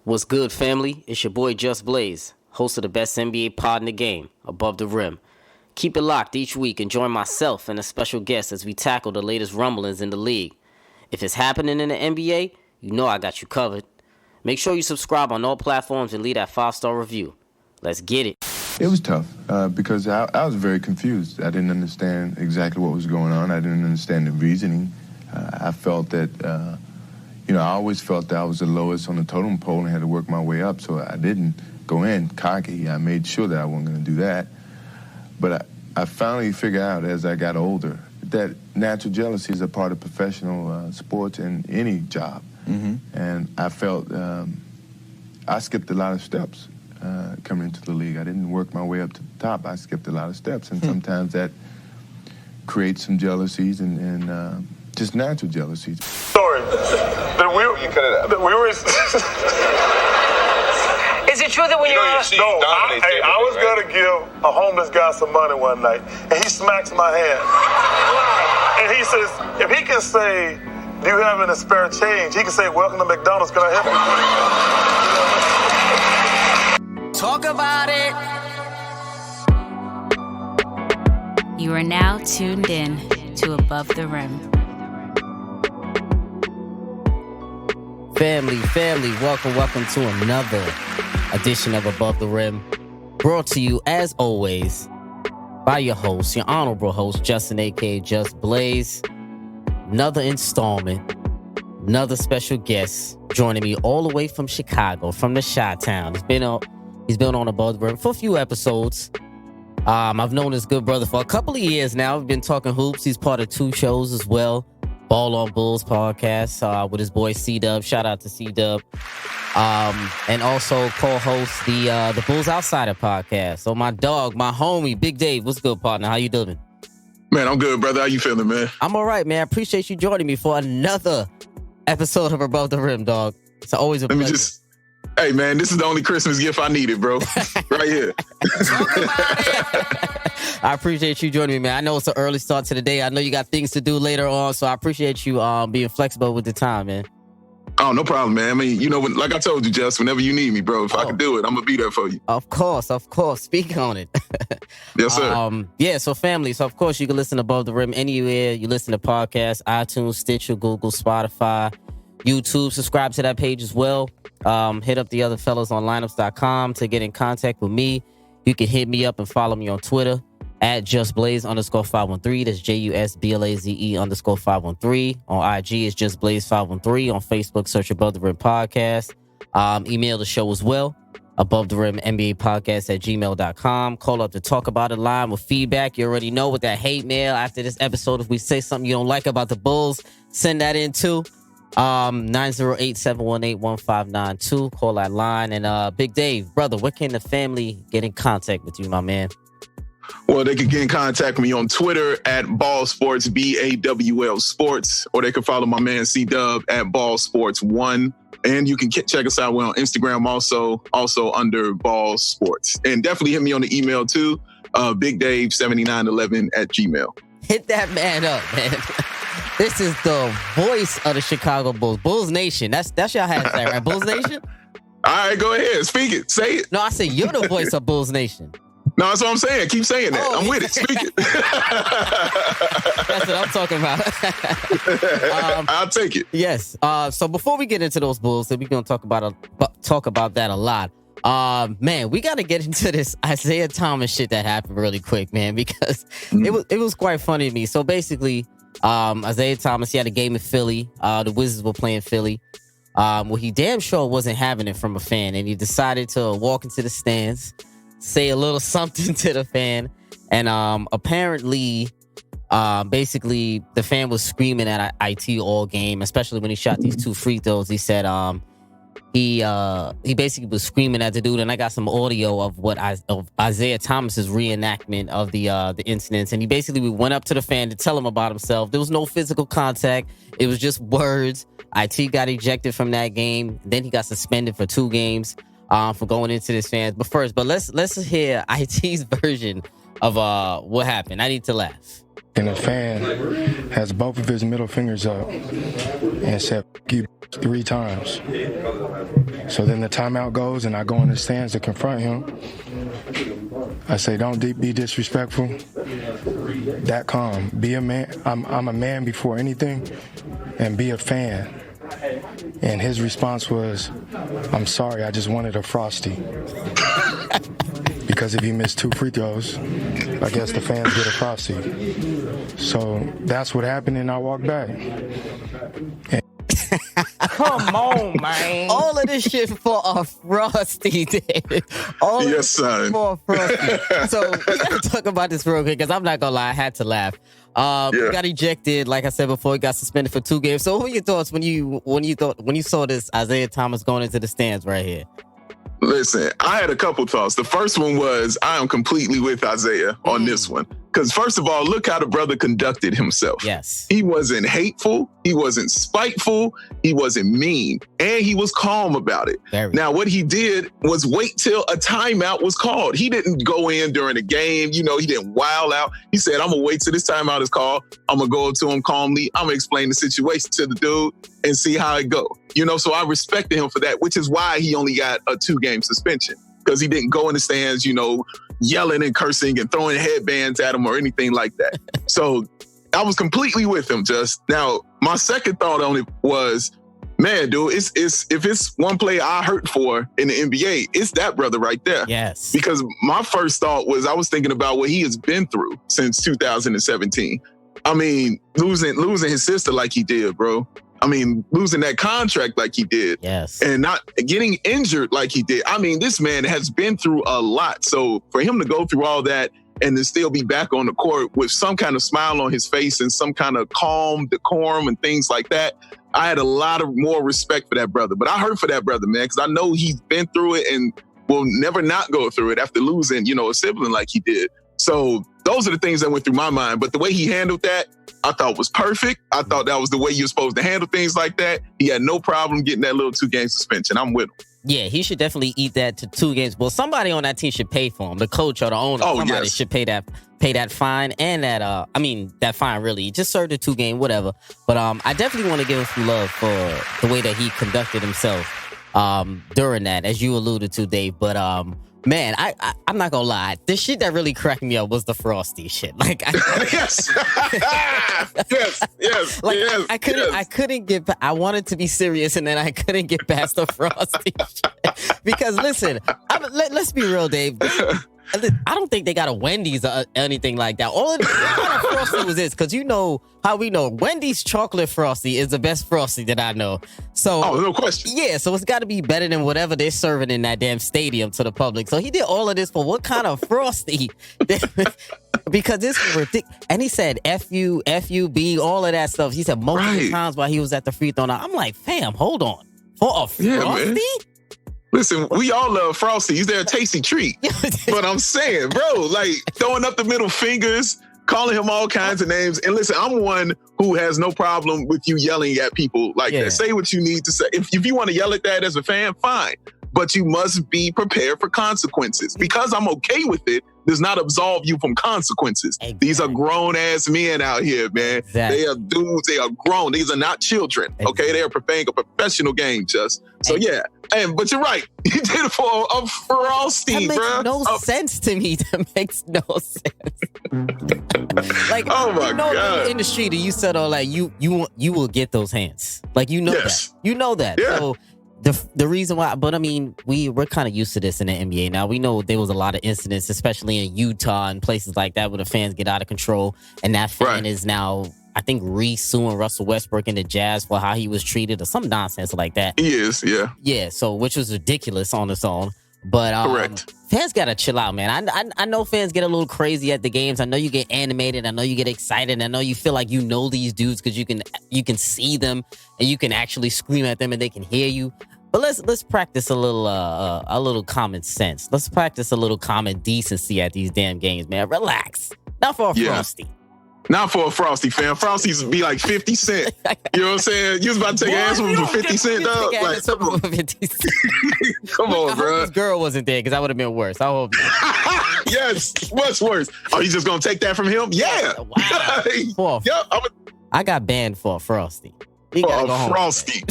What's good, family? It's your boy Just Blaze, host of the best NBA pod in the game, Above the Rim. Keep it locked each week and join myself and a special guest as we tackle the latest rumblings in the league. If it's happening in the NBA, you know I got you covered. Make sure you subscribe on all platforms and leave that 5-star review. Let's get it. It was tough because I was very confused. I didn't understand exactly what was going on. I didn't understand the reasoning. I felt that... I always felt that I was the lowest on the totem pole and had to work my way up, so I didn't go in cocky. I made sure that I wasn't going to do that. But I finally figured out as I got older that natural jealousy is a part of professional sports and any job. Mm-hmm. And I felt I skipped a lot of steps coming into the league. I didn't work my way up to the top. I skipped a lot of steps, and sometimes that creates some jealousies and just natural jealousies. Story that we were. Is it true that when you're I was gonna give a homeless guy some money one night, and he smacks my hand, and he says, if he can say, "Do you have any spare change?" He can say, "Welcome to McDonald's. Can I help you?" Talk about it. You are now tuned in to Above the Rim. Family, welcome to another edition of Above the Rim. Brought to you, as always, by your host, your honorable host, Justin, a.k.a. Just Blaze. Another installment, another special guest joining me all the way from Chicago, from the Chi-Town. He's been on Above the Rim for a few episodes. I've known this good brother for a couple of years now. We've been talking hoops. He's part of 2 shows as well. Ball on Bulls podcast with his boy C-Dub. Shout out to C-Dub. And also co-host the Bulls Outsider podcast. So my dog, my homie, Big Dave. What's good, partner? How you doing? Man, I'm good, brother. How you feeling, man? I'm all right, man. I appreciate you joining me for another episode of Above the Rim, dog. It's always a pleasure. Hey, man, this is the only Christmas gift I needed, bro. Right here. I appreciate you joining me, man. I know it's an early start to the day. I know you got things to do later on, so I appreciate you being flexible with the time, man. Oh, no problem, man. I mean, like I told you, Jess, whenever you need me, bro, if I can do it, I'm going to be there for you. Of course. Speak on it. Yes, sir. So family. So, of course, you can listen to Above the Rim anywhere you listen to podcasts, iTunes, Stitcher, Google, Spotify, YouTube. Subscribe to that page as well. Hit up the other fellas on lineups.com to get in contact with me. You can hit me up and follow me on Twitter at JustBlaze_513. That's JUSBLAZE_513. On IG, it's JustBlaze513. On Facebook, search Above the Rim Podcast. Email the show as well. Above the Rim NBA Podcast at gmail.com. Call up to talk about it line with feedback. You already know with that hate mail after this episode. If we say something you don't like about the Bulls, send that in too. 908-718-1592. Call that line. And Big Dave, brother, where can the family get in contact with you, my man? Well, they can get in contact with me on Twitter at BallSports, BAWL Sports, or they can follow my man C-Dub at BallSports1. And you can check us out. We're on Instagram also under Ball Sports. And definitely hit me on the email too, BigDave7911 at Gmail. Hit that man up, man. This is the voice of the Chicago Bulls. Bulls Nation. That's your hashtag, right? Bulls Nation? All right, go ahead. Speak it. Say it. No, I said you're the voice of Bulls Nation. No, that's what I'm saying. Keep saying that. I'm with it. Speak it. That's what I'm talking about. I'll take it. Yes. So before we get into those Bulls, we're going to talk about that a lot. Man, we got to get into this Isaiah Thomas shit that happened really quick, man, because it was quite funny to me. So basically, Isaiah Thomas, he had a game in Philly. The Wizards were playing Philly. Well, he damn sure wasn't having it from a fan, and he decided to walk into the stands, say a little something to the fan, and apparently, basically, the fan was screaming at IT all game, especially when he shot these 2 free throws. He said he basically was screaming at the dude, and I got some audio of of Isaiah Thomas's reenactment of the incidents, and he basically went up to the fan to tell him about himself. There was no physical contact; it was just words. IT got ejected from that game. Then he got suspended for 2 games for going into this fans. But let's hear IT's version of what happened. I need to laugh. and the fan has both of his middle fingers up and said "F you" 3 times. So then the timeout goes, and I go in the stands to confront him. I say, "Don't be disrespectful. That calm. Be a man. I'm a man before anything, and be a fan." And his response was, "I'm sorry, I just wanted a Frosty." Because if you miss 2 free throws, I guess the fans get a Frosty. So that's what happened, and I walked back. Come on, man. All of this shit for a Frosty, David. All of this son. for a Frosty. So we gotta talk about this real quick, because I'm not gonna lie, I had to laugh. He got ejected, like I said before. He got suspended for 2 games. So what were your thoughts when you saw this Isaiah Thomas going into the stands right here? Listen, I had a couple thoughts. The first one was, I am completely with Isaiah on this one. Because first of all, look how the brother conducted himself. Yes. He wasn't hateful. He wasn't spiteful. He wasn't mean. And he was calm about it. Now, what he did was wait till a timeout was called. He didn't go in during the game. You know, he didn't wild out. He said, I'm going to wait till this timeout is called. I'm going to go up to him calmly. I'm going to explain the situation to the dude and see how it go. You know, so I respected him for that, which is why he only got a 2-game suspension. Because he didn't go in the stands, you know, yelling and cursing and throwing headbands at him or anything like that. So I was completely with him, just. Now, my second thought on it was, man, dude, it's if it's one player I hurt for in the NBA, it's that brother right there. Yes. Because my first thought was, I was thinking about what he has been through since 2017. I mean, losing his sister like he did, bro. I mean, losing that contract like he did. Yes. And not getting injured like he did. I mean, this man has been through a lot. So for him to go through all that and to still be back on the court with some kind of smile on his face and some kind of calm, decorum and things like that, I had a lot of more respect for that brother. But I hurt for that brother, man, because I know he's been through it and will never not go through it after losing, you know, a sibling like he did. So those are the things that went through my mind. But the way he handled that, I thought was perfect. I thought that was the way you're supposed to handle things like that. He had no problem getting that little 2-game suspension. I'm with him. Yeah, he should definitely eat that to 2 games. Well, somebody on that team should pay for him. The coach or the owner. Somebody should pay that fine and that that fine really. Just serve the 2-game, whatever. But I definitely want to give him some love for the way that he conducted himself during that, as you alluded to, Dave. But man, I'm not gonna lie. The shit that really cracked me up was the Frosty shit. Like, yes, yes, I couldn't get. I wanted to be serious, and then I couldn't get past the Frosty shit. Because listen, let's be real, Dave. I don't think they got a Wendy's or anything like that. All of the kind of Frosty was this, because you know how we know Wendy's chocolate Frosty is the best Frosty that I know. So, no question. Yeah, so it's got to be better than whatever they're serving in that damn stadium to the public. So he did all of this for what kind of Frosty? Because this is ridiculous. And he said F-U, F-U-B, all of that stuff. He said multiple times while he was at the free throw. Now, I'm like, fam, hold on. For a Frosty? Man. Listen, we all love Frosties. They're a tasty treat. But I'm saying, bro, like throwing up the middle fingers, calling him all kinds of names. And listen, I'm one who has no problem with you yelling at people like that. Say what you need to say. If you want to yell at that as a fan, fine. But you must be prepared for consequences. Because I'm okay with it does not absolve you from consequences. Exactly. These are grown-ass men out here, man. Exactly. They are dudes. They are grown. These are not children, okay? They are playing a professional game, just. So, yeah. But you're right. He did it for a Frosty, bro. That makes no sense to me. That makes no sense. Like, oh my God. In the street, you said, like, you will get those hands. Like, you know that. You know that. Yeah. So, the reason why, but I mean, we're kind of used to this in the NBA. Now, we know there was a lot of incidents, especially in Utah and places like that, where the fans get out of control. And that fan is now, I think, suing Russell Westbrook and the Jazz for how he was treated or some nonsense like that. He is, yeah. Yeah, so which was ridiculous on its own. But correct. Fans gotta chill out, man. I know fans get a little crazy at the games. I know you get animated. I know you get excited. I know you feel like you know these dudes because you can see them and you can actually scream at them and they can hear you. But let's practice a little common sense. Let's practice a little common decency at these damn games, man. Relax. Not for a Frosty. Not for a Frosty fan. Frosties be like 50 Cent. You know what I'm saying? You was about to take an ass whooping for 50 Cent, dog. Like, come on, come on, bro. This girl wasn't there because that would have been worse. I hope. Yes, much worse. Are you just gonna take that from him? Yeah. Wow. Yep. I got banned for a Frosty. You For gotta a go home. Frosty.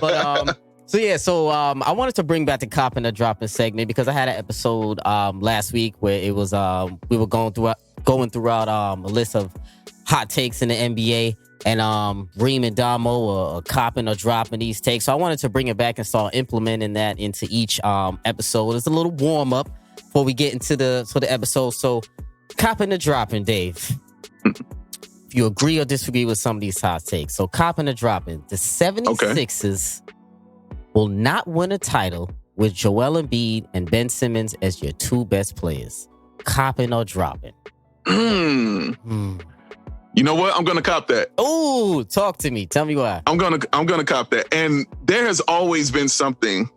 But so I wanted to bring back the cop and the dropping segment because I had an episode last week where it was we were going throughout a list of hot takes in the NBA, and Reem and Damo are copping or dropping these takes. So I wanted to bring it back and start implementing that into each episode. It's a little warm up before we get into the episode. So copping or dropping, Dave. If you agree or disagree with some of these hot takes. So copping or dropping. The 76ers will not win a title with Joel Embiid and Ben Simmons as your two best players. Copping or dropping? You know what? I'm gonna cop that. Oh, talk to me. Tell me why. I'm gonna cop that. And there has always been something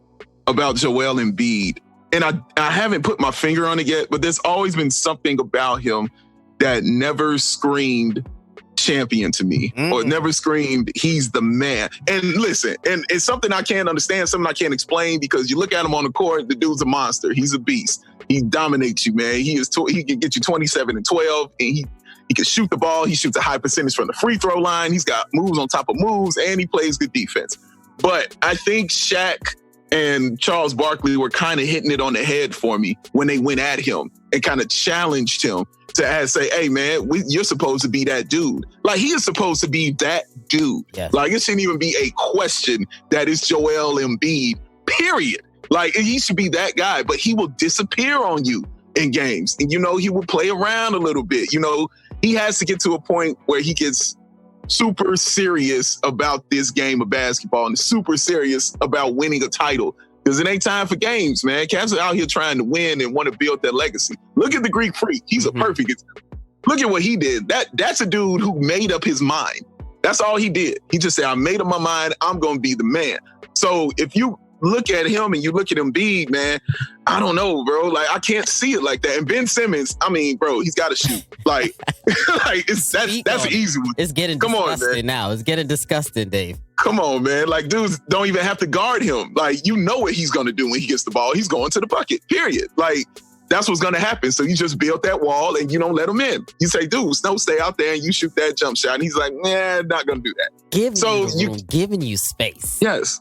about Joel Embiid, and I haven't put my finger on it yet, but there's always been something about him that never screamed champion to me, or never screamed he's the man. And listen, and it's something I can't understand, something I can't explain, because you look at him on the court, the dude's a monster. He's a beast. He dominates you, man. He can get you 27 and 12, and he can shoot the ball. He shoots a high percentage from the free throw line. He's got moves on top of moves, and he plays good defense. But I think Shaq and Charles Barkley were kind of hitting it on the head for me when they went at him and kind of challenged him to say, hey, man, you're supposed to be that dude. Like, he is supposed to be that dude. Yes. Like, it shouldn't even be a question that it's Joel Embiid, period. Like, he should be that guy, but he will disappear on you in games. And, you know, he will play around a little bit. You know, he has to get to a point where he gets super serious about this game of basketball and super serious about winning a title. Because it ain't time for games, man. Cats are out here trying to win and want to build their legacy. Look at the Greek Freak. He's a perfect example. Look at what he did. That's a dude who made up his mind. That's all he did. He just said, I made up my mind. I'm going to be the man. So if you look at him and you look at Embiid, man, I don't know, bro. Like, I can't see it like that. And Ben Simmons, I mean, bro, he's got to shoot. Like, that's an easy one. It's getting disgusting now. It's getting disgusting, Dave. Come on, man. Like, dudes don't even have to guard him. Like, you know what he's going to do when he gets the ball. He's going to the bucket, period. Like, that's what's going to happen. So you just build that wall and you don't let him in. You say, dude, Snow, stay out there and you shoot that jump shot. And he's like, nah, not going to do that. Giving you space. Yes,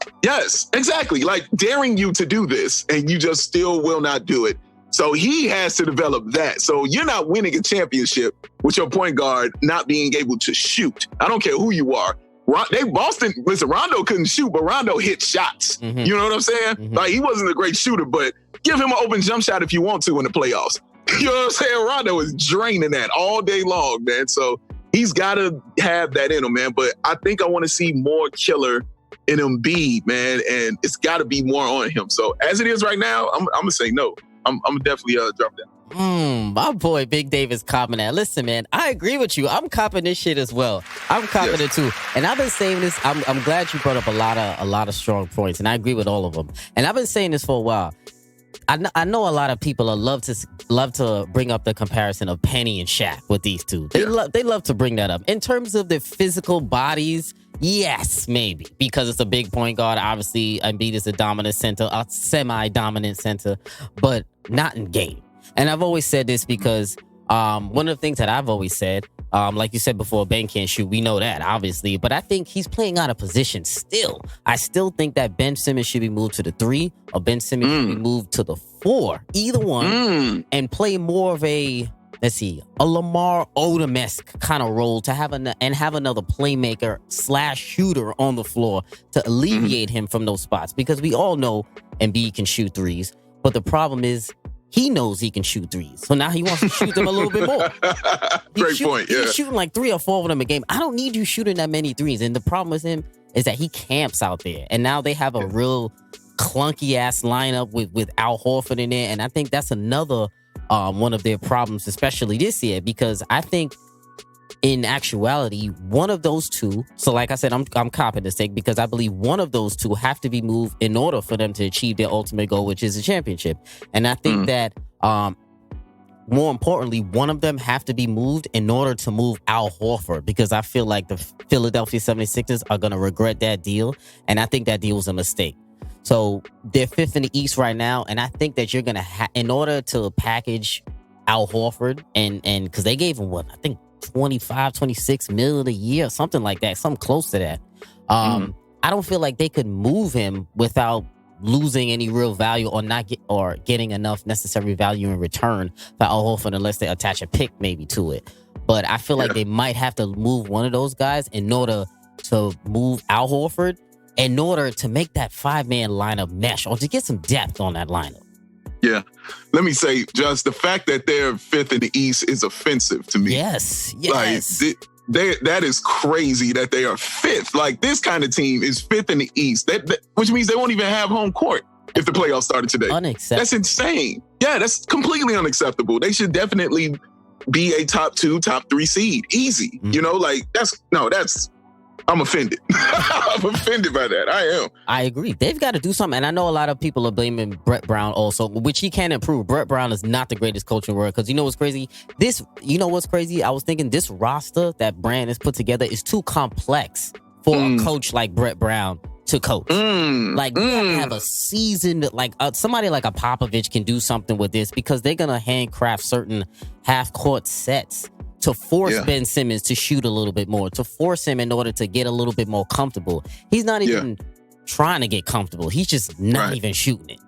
exactly. Like, daring you to do this and you just still will not do it. So he has to develop that. So you're not winning a championship with your point guard not being able to shoot. I don't care who you are. Rondo couldn't shoot, but Rondo hit shots. Mm-hmm. You know what I'm saying? Mm-hmm. Like, he wasn't a great shooter, but give him an open jump shot if you want to in the playoffs. You know what I'm saying? Rondo is draining that all day long, man. So he's got to have that in him, man. But I think I want to see more killer in Embiid, man, and it's got to be more on him. So as it is right now, I'm going to say no. I'm going to definitely drop that. My boy Big Dave is copping that. Listen, man, I agree with you. I'm copping this shit as well. I'm copping it too. And I've been saying this. I'm glad you brought up a lot of strong points, and I agree with all of them. And I've been saying this for a while. I know a lot of people love to bring up the comparison of Penny and Shaq with these two. They love to bring that up. In terms of their physical bodies, yes, maybe. Because it's a big point guard. Obviously, Embiid is a dominant center, a semi-dominant center, but not in game. And I've always said this because one of the things that I've always said, like you said before, Ben can't shoot. We know that, obviously. But I think he's playing out of position still. I still think that Ben Simmons should be moved to the 3 or Ben Simmons should be moved to the 4. Either one. And play more of a Lamar Odom-esque kind of role to have another playmaker / shooter on the floor to alleviate him from those spots. Because we all know Embiid can shoot threes. But the problem is, he knows he can shoot threes. So now he wants to shoot them a little bit more. Great point, yeah. He's shooting like 3 or 4 of them a game. I don't need you shooting that many threes. And the problem with him is that he camps out there. And now they have a real clunky-ass lineup with Al Horford in there. And I think that's another one of their problems, especially this year. Because I think, in actuality, one of those two, so like I said, I'm copping this take because I believe one of those two have to be moved in order for them to achieve their ultimate goal, which is a championship. And I think that more importantly, one of them have to be moved in order to move Al Horford, because I feel like the Philadelphia 76ers are going to regret that deal. And I think that deal was a mistake. So they're 5th in the East right now. And I think that you're going to in order to package Al Horford and because they gave him I think 25, 26 million a year, something like that, something close to that. I don't feel like they could move him without losing any real value or getting enough necessary value in return for Al Horford, unless they attach a pick maybe to it. But I feel like they might have to move one of those guys in order to move Al Horford, in order to make that 5-man lineup mesh, or to get some depth on that lineup. Yeah. Let me say, just the fact that they're 5th in the East is offensive to me. Yes. Like, that is crazy that they are 5th. Like, this kind of team is 5th in the East, which means they won't even have home court if the playoffs started today. Unacceptable. That's insane. Yeah, that's completely unacceptable. They should definitely be a top 2, top 3 seed. Easy. You know, like, I'm offended. I'm offended by that. I am. I agree. They've got to do something. And I know a lot of people are blaming Brett Brown also, which he can improve. Brett Brown is not the greatest coach in the world, because you know what's crazy? I was thinking this roster that Brand has put together is too complex for a coach like Brett Brown to coach. Like, we have to have a seasoned, like somebody like a Popovich can do something with this, because they're going to handcraft certain half-court sets to force Ben Simmons to shoot a little bit more, to force him in order to get a little bit more comfortable. He's not even trying to get comfortable. He's just not even shooting it.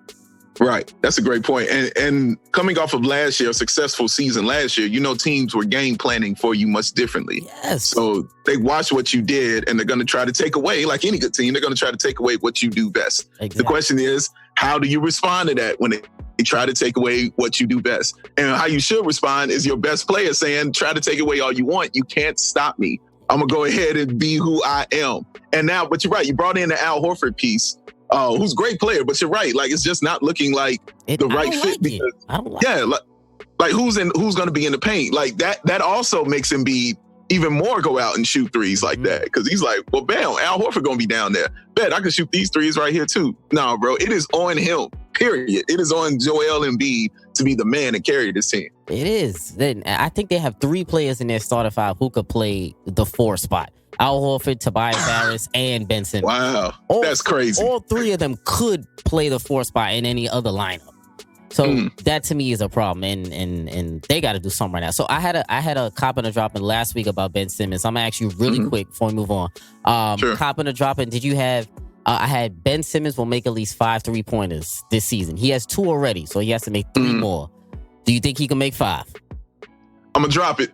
Right. That's a great point. And coming off of last year, a successful season last year, you know, teams were game planning for you much differently. Yes. So they watch what you did, and they're going to try to take away, like any good team, they're going to try to take away what you do best. Exactly. The question is, how do you respond to that when they try to take away what you do best? And how you should respond is your best player saying, try to take away all you want. You can't stop me. I'm going to go ahead and be who I am. And now, but you're right. You brought in the Al Horford piece, who's a great player, but you're right. Like, it's just not looking like the right fit. Because, like who's going to be in the paint? Like that also makes Embiid even more go out and shoot threes like that. Because he's like, well, bam, Al Horford going to be down there. Bet I can shoot these threes right here too. No, bro, it is on him, period. It is on Joel Embiid to be the man and carry this team. It is. Then I think they have 3 players in their starter 5 who could play the 4 spot. Al Horford, Tobias Harris, and Ben Simmons. Wow, that's crazy. All 3 of them could play the 4 spot in any other lineup. So that to me is a problem, and they got to do something right now. So I had a cop and a drop in last week about Ben Simmons. I'm gonna ask you really quick before we move on. Sure. Cop and a drop in. Did you have? I had Ben Simmons will make at least 5 3-pointers this season. He has 2 already, so he has to make 3 more. Do you think he can make 5? I'm gonna drop it.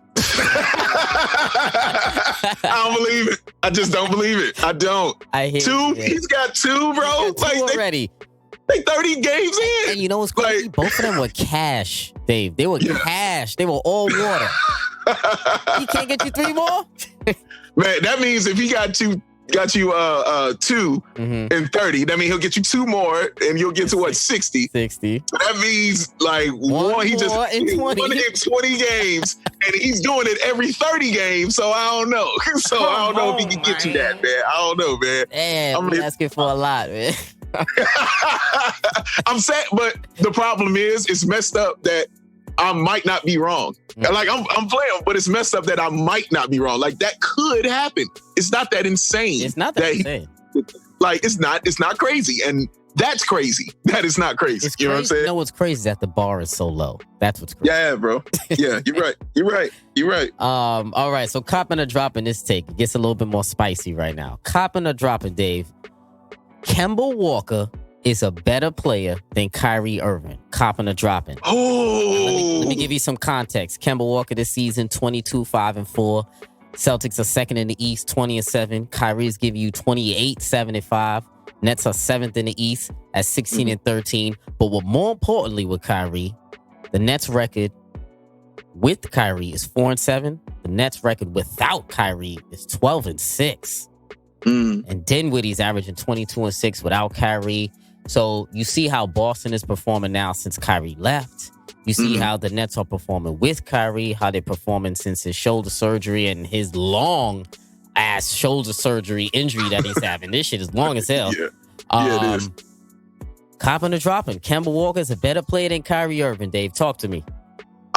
I don't believe it. I just don't believe it. I don't. I hear 2. You, he's got 2, bro. He's got 2 already. They 30 games in. And you know what's crazy? Like, both of them were cash, Dave. They were cash. They were all water. He can't get you 3 more? Man, that means if he got you 2 and 30, that means he'll get you 2 more, and you'll get to what, 60? 60. So that means like he just won in 20 games, and he's doing it every 30 games. So I don't know. So I don't know if he can get you that, man. I don't know, man. Damn, I'm asking for a lot, man. I'm sad, but the problem is it's messed up that I might not be wrong. Like I'm playing, but it's messed up that I might not be wrong. Like that could happen. It's not that insane. It's not that insane. Like it's not crazy. And that's crazy. That is not crazy. It's you know what I'm saying? You know what's crazy is that the bar is so low. That's what's crazy. Yeah, bro. Yeah, you're right. All right. So copping or dropping this take. It gets a little bit more spicy right now. Copping or dropping, Dave. Kemba Walker is a better player than Kyrie Irving. Copping or dropping. Oh, let me give you some context. Kemba Walker this season, 22-5-4. Celtics are second in the East, 20-7. Kyrie's giving you 28-7-5. Nets are 7th in the East at 16-13. But what more importantly with Kyrie, the Nets record with Kyrie is 4-7. The Nets record without Kyrie is 12-6. And Dinwiddie's averaging 22-6 without Kyrie. So you see how Boston is performing now since Kyrie left. You see how the Nets are performing with Kyrie, how they're performing since his shoulder surgery and his long ass shoulder surgery injury that he's having. This shit is long as hell. Yeah, it is. Copping or dropping. Kemba Walker is a better player than Kyrie Irving, Dave. Talk to me.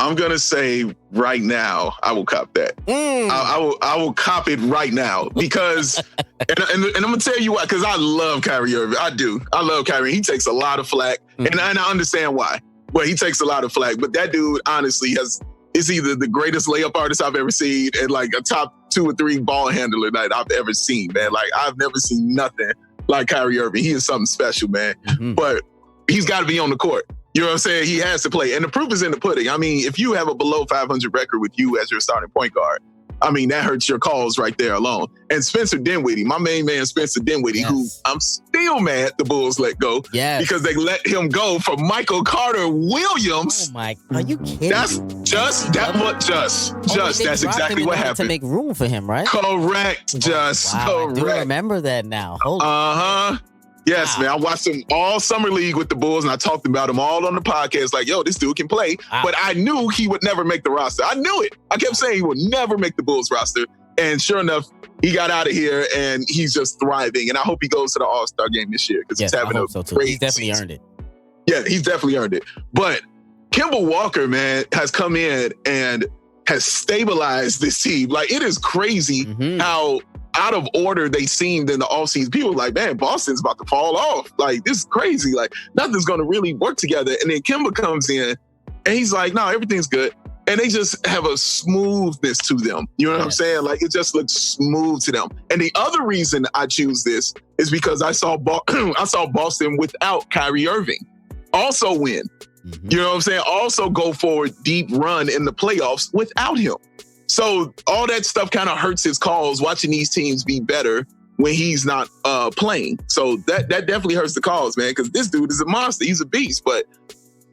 I'm gonna say right now, I will cop that. I will cop it right now because, and I'm gonna tell you why. Because I love Kyrie Irving. I do. I love Kyrie. He takes a lot of flack, and I understand why. But he takes a lot of flack. But that dude, honestly, is either the greatest layup artist I've ever seen, and like a top 2 or 3 ball handler that I've ever seen. Man, like I've never seen nothing like Kyrie Irving. He is something special, man. But he's got to be on the court. You know what I'm saying? He has to play. And the proof is in the pudding. I mean, if you have a below 500 record with you as your starting point guard, I mean, that hurts your cause right there alone. And Spencer Dinwiddie, my main man, Spencer Dinwiddie, who I'm still mad the Bulls let go because they let him go for Michael Carter Williams. Oh my, are you kidding? That's just that's exactly what happened. To make room for him, right? Correct, just correct. I do remember that now. Yes, man. I watched him all summer league with the Bulls, and I talked about him all on the podcast. Like, yo, this dude can play. But I knew he would never make the roster. I knew it. I kept saying he would never make the Bulls roster. And sure enough, he got out of here, and he's just thriving. And I hope he goes to the All-Star game this year because he's having a great He's definitely season. earned it. Yeah, he's definitely earned it. But Kemba Walker, man, has come in and has stabilized this team. Like, it is crazy how out of order they seemed in the offseason. People were like, man, Boston's about to fall off. Like, this is crazy. Like, nothing's going to really work together. And then Kemba comes in, and he's like, no, everything's good. And they just have a smoothness to them. You know what I'm saying? Like, it just looks smooth to them. And the other reason I choose this is because I saw Boston without Kyrie Irving also win. You know what I'm saying? Also go for a deep run in the playoffs without him. So all that stuff kind of hurts his cause, watching these teams be better when he's not playing. So that definitely hurts the cause, man, because this dude is a monster. He's a beast, but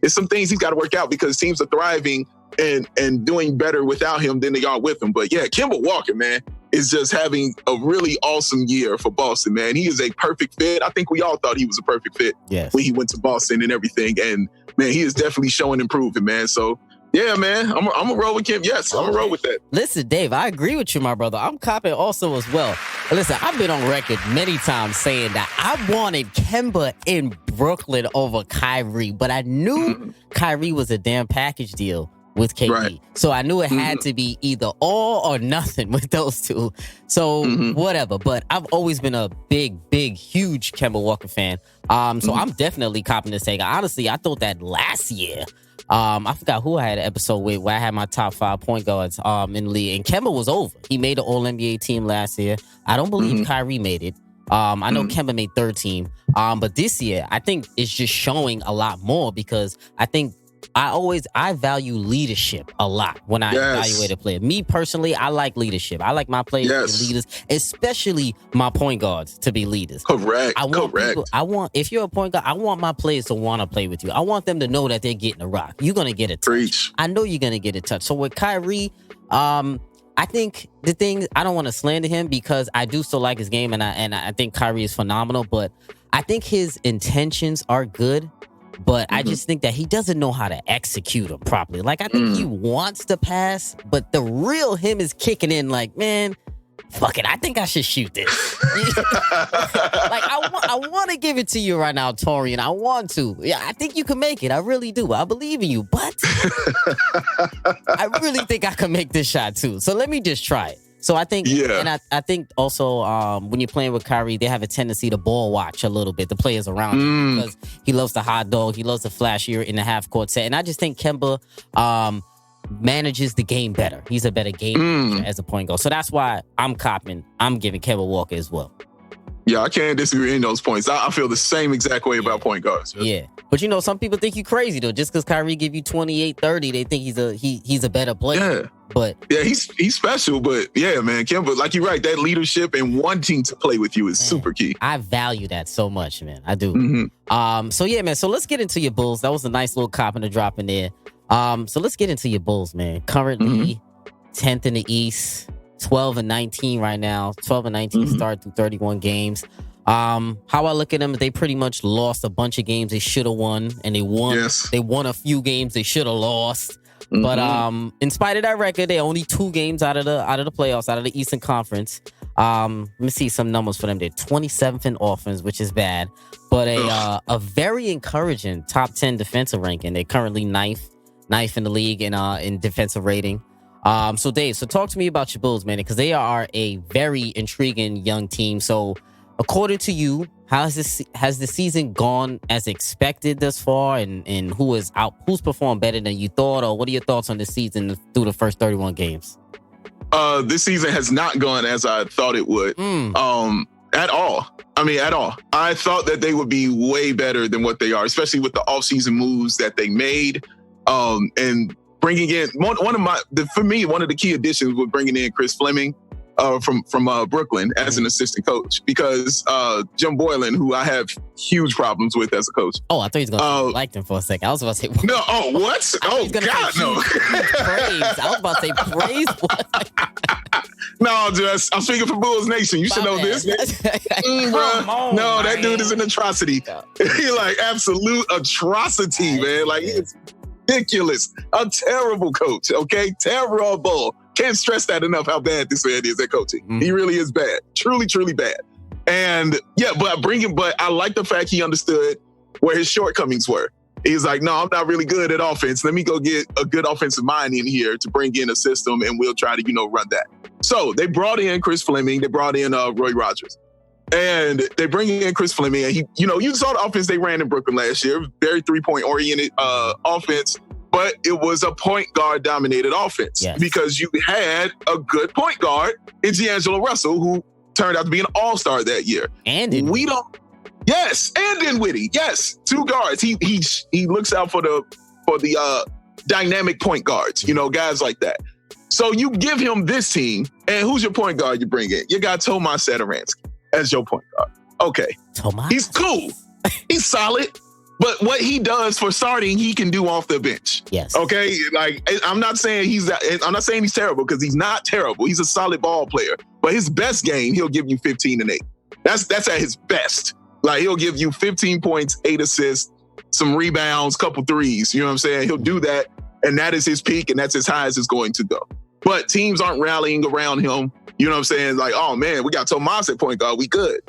it's some things he's got to work out because teams are thriving and doing better without him than they are with him. But yeah, Kemba Walker, man, is just having a really awesome year for Boston, man. He is a perfect fit. I think we all thought he was a perfect fit when he went to Boston and everything. And man, he is definitely showing improvement, man. So yeah, man, I'm going to roll with Kim. Yes, I'm going to roll with that. Listen, Dave, I agree with you, my brother. I'm copping also as well. Listen, I've been on record many times saying that I wanted Kemba in Brooklyn over Kyrie, but I knew Kyrie was a damn package deal with KD. Right. So I knew it had to be either all or nothing with those two. So whatever. But I've always been a big, huge Kemba Walker fan. So I'm definitely copping this take. Honestly, I thought that last year, I forgot who I had an episode with where I had my top 5 point guards in the league. And Kemba was over. He made the All-NBA team last year. I don't believe Kyrie made it. I know Kemba made third team. But this year, I think it's just showing a lot more because I think I value leadership a lot when I evaluate a player. Me personally, I like leadership. I like my players to be leaders, especially my point guards to be leaders. Correct. If you're a point guard, I want my players to want to play with you. I want them to know that they're getting a rock. You're going to get a touch. Preach. I know you're going to get a touch. So with Kyrie, I think the thing, I don't want to slander him because I do still like his game and I think Kyrie is phenomenal, but I think his intentions are good. But I just think that he doesn't know how to execute them properly. Like, I think he wants to pass, but the real him is kicking in like, man, fuck it. I think I should shoot this. Like, I want to give it to you right now, Torian. I want to. Yeah, I think you can make it. I really do. I believe in you. But I really think I can make this shot, too. So let me just try it. So I think, and I think also when you're playing with Kyrie, they have a tendency to ball watch a little bit, the players around him, because he loves the hot dog, he loves the flashier in the half court set, and I just think Kemba manages the game better. He's a better game manager as a point guard, so that's why I'm giving Kemba Walker as well. Yeah, I can't disagree in those points. I feel the same exact way about point guards. Yeah. But some people think you crazy though. Just because Kyrie give you 28, 30, they think he's a better player. Yeah. But yeah, he's special. But yeah, man, Kemba, like you're right, that leadership and wanting to play with you is super key. I value that so much, man. I do. So yeah, man. So let's get into your Bulls. That was a nice little cop and a drop in there. So let's get into your Bulls, man. Currently 10th in the East, 12-19 right now. 12-19 start through 31 games. How I look at them, they pretty much lost a bunch of games they should have won, and they won. Yes. They won a few games they should have lost. But in spite of that record, they're only 2 games out of the playoffs, out of the Eastern Conference. Let me see some numbers for them. They're 27th in offense, which is bad, but a very encouraging top 10 defensive ranking. They're currently 9th ninth in the league in defensive rating. So Dave, talk to me about your Bulls, man, because they are a very intriguing young team. So according to you, has the season gone as expected thus far, and who's performed better than you thought, or what are your thoughts on this season through the first 31 games? This season has not gone as I thought it would. At all. I mean, at all. I thought that they would be way better than what they are, especially with the offseason moves that they made. And bringing in one of the key additions was bringing in Chris Fleming from Brooklyn as an assistant coach, because Jim Boylan, who I have huge problems with as a coach. Oh, I thought he was going to like him for a second. I was about to say, what? No, oh, what? Oh, God, no. Praise. I was about to say praise. No, just I'm speaking for Bulls Nation. You should know this. On, no, man. that dude is an atrocity. He like absolute atrocity, man. Like it's ridiculous. A terrible coach. Okay, terrible. Can't stress that enough. How bad this man is at coaching. He really is bad. Truly, truly bad. And yeah, but I like the fact he understood where his shortcomings were. He's like, no, I'm not really good at offense. Let me go get a good offensive mind in here to bring in a system, and we'll try to, run that. So they brought in Chris Fleming. They brought in Roy Rogers. And they bring in Chris Fleming. And he, you saw the offense they ran in Brooklyn last year. Very three-point oriented offense. But it was a point guard dominated offense because you had a good point guard in D'Angelo Russell, who turned out to be an all-star that year. And Yes, and Dinwiddie. Yes, two guards. He looks out for the dynamic point guards, guys like that. So you give him this team, and who's your point guard you bring in? You got Tomas Satoransky as your point guard. Okay. Tomas? He's cool. He's solid. But what he does for starting, he can do off the bench. Yes. Okay. Like, I'm not saying he's terrible, because he's not terrible. He's a solid ball player. But his best game, he'll give you 15 and 8. That's at his best. Like, he'll give you 15 points, 8 assists, some rebounds, couple threes. You know what I'm saying? He'll do that. And that is his peak, and that's as high as it's going to go. But teams aren't rallying around him. You know what I'm saying? Like, oh, man, we got Tomas at point guard. We good.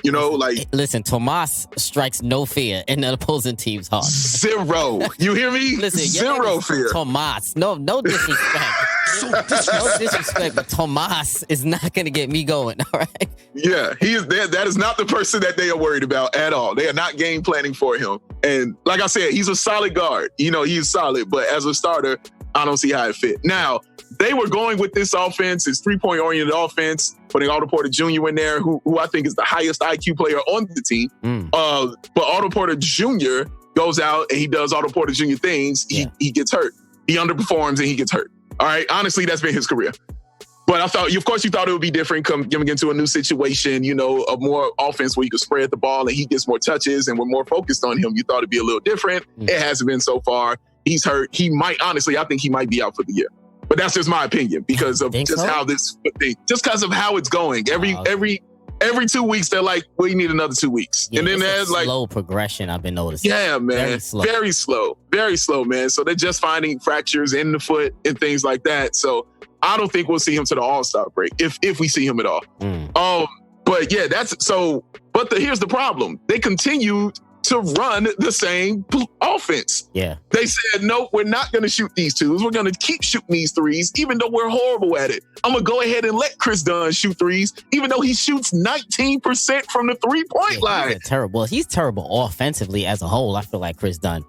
Listen, Tomas strikes no fear in the opposing team's heart. Zero. You hear me? Listen, zero fear. Tomas. No disrespect. No disrespect, but Tomas is not going to get me going, all right? Yeah, that is not the person that they are worried about at all. They are not game planning for him. And like I said, he's a solid guard. He's solid, but as a starter, I don't see how it fit. Now, they were going with this offense, this three-point oriented offense, putting Otto Porter Jr. in there, who I think is the highest IQ player on the team. But Otto Porter Jr. goes out and he does Otto Porter Jr. things. He gets hurt. He underperforms and he gets hurt. All right. Honestly, that's been his career. But of course, you thought it would be different coming into a new situation, a more offense where you could spread the ball and he gets more touches and we're more focused on him. You thought it'd be a little different. It hasn't been so far. He's hurt. I think he might be out for the year. But that's just my opinion because of how because of how it's going. Every 2 weeks, they're like, well, you need another 2 weeks. Yeah, and then there's like slow progression I've been noticing. Yeah, man. Very slow, man. So they're just finding fractures in the foot and things like that. So I don't think we'll see him to the All-Star break, if we see him at all. But yeah, here's the problem. They continue to run the same offense. Yeah. They said, no, we're not going to shoot these twos. We're going to keep shooting these threes, even though we're horrible at it. I'm going to go ahead and let Chris Dunn shoot threes, even though he shoots 19% from the three-point line. He's terrible offensively as a whole. I feel like Chris Dunn.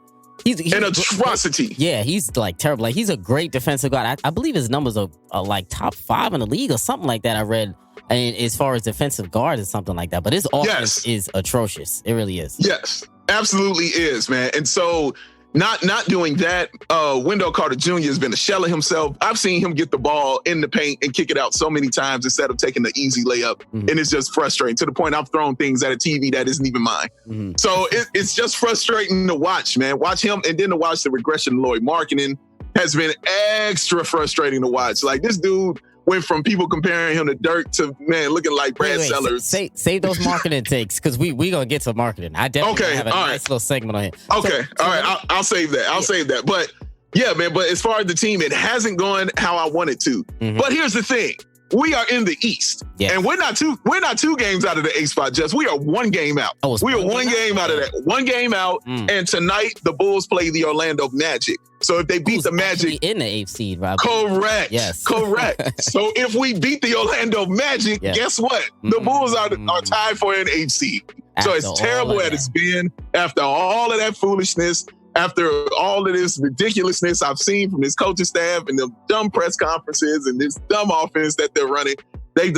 He's an atrocity. Yeah, he's like terrible. Like, he's a great defensive guard. I believe his numbers are like top 5 in the league or something like that. I read. And as far as defensive guards or something like that. But his offense is atrocious. It really is. Yes, absolutely is, man. And so not doing that, Wendell Carter Jr. has been a shell of himself. I've seen him get the ball in the paint and kick it out so many times instead of taking the easy layup. And it's just frustrating to the point I've thrown things at a TV that isn't even mine. So it's just frustrating to watch, man. Watch him, and then to watch the regression of Lloyd Markkanen has been extra frustrating to watch. Like, this dude went from people comparing him to Dirk to, man, looking like Brad Sellers. Save those marketing takes, because we going to get to marketing. I definitely have a nice little segment on here. Okay, all right. I'll save that. I'll save that. But yeah, man, but as far as the team, it hasn't gone how I want it to. But here's the thing. we are in the East, and we're not two games out of the 8th spot. Just we are one game out. We are one game out of that. One game out, and tonight the Bulls play the Orlando Magic. So if they beat the Magic in the 8th seed, Rob. Correct. Yes. Correct. So if we beat the Orlando Magic, guess what? The Bulls are tied for an 8th seed. So as terrible as it's been, after all of that foolishness, after all of this ridiculousness I've seen from this coaching staff and the dumb press conferences and this dumb offense that they're running, they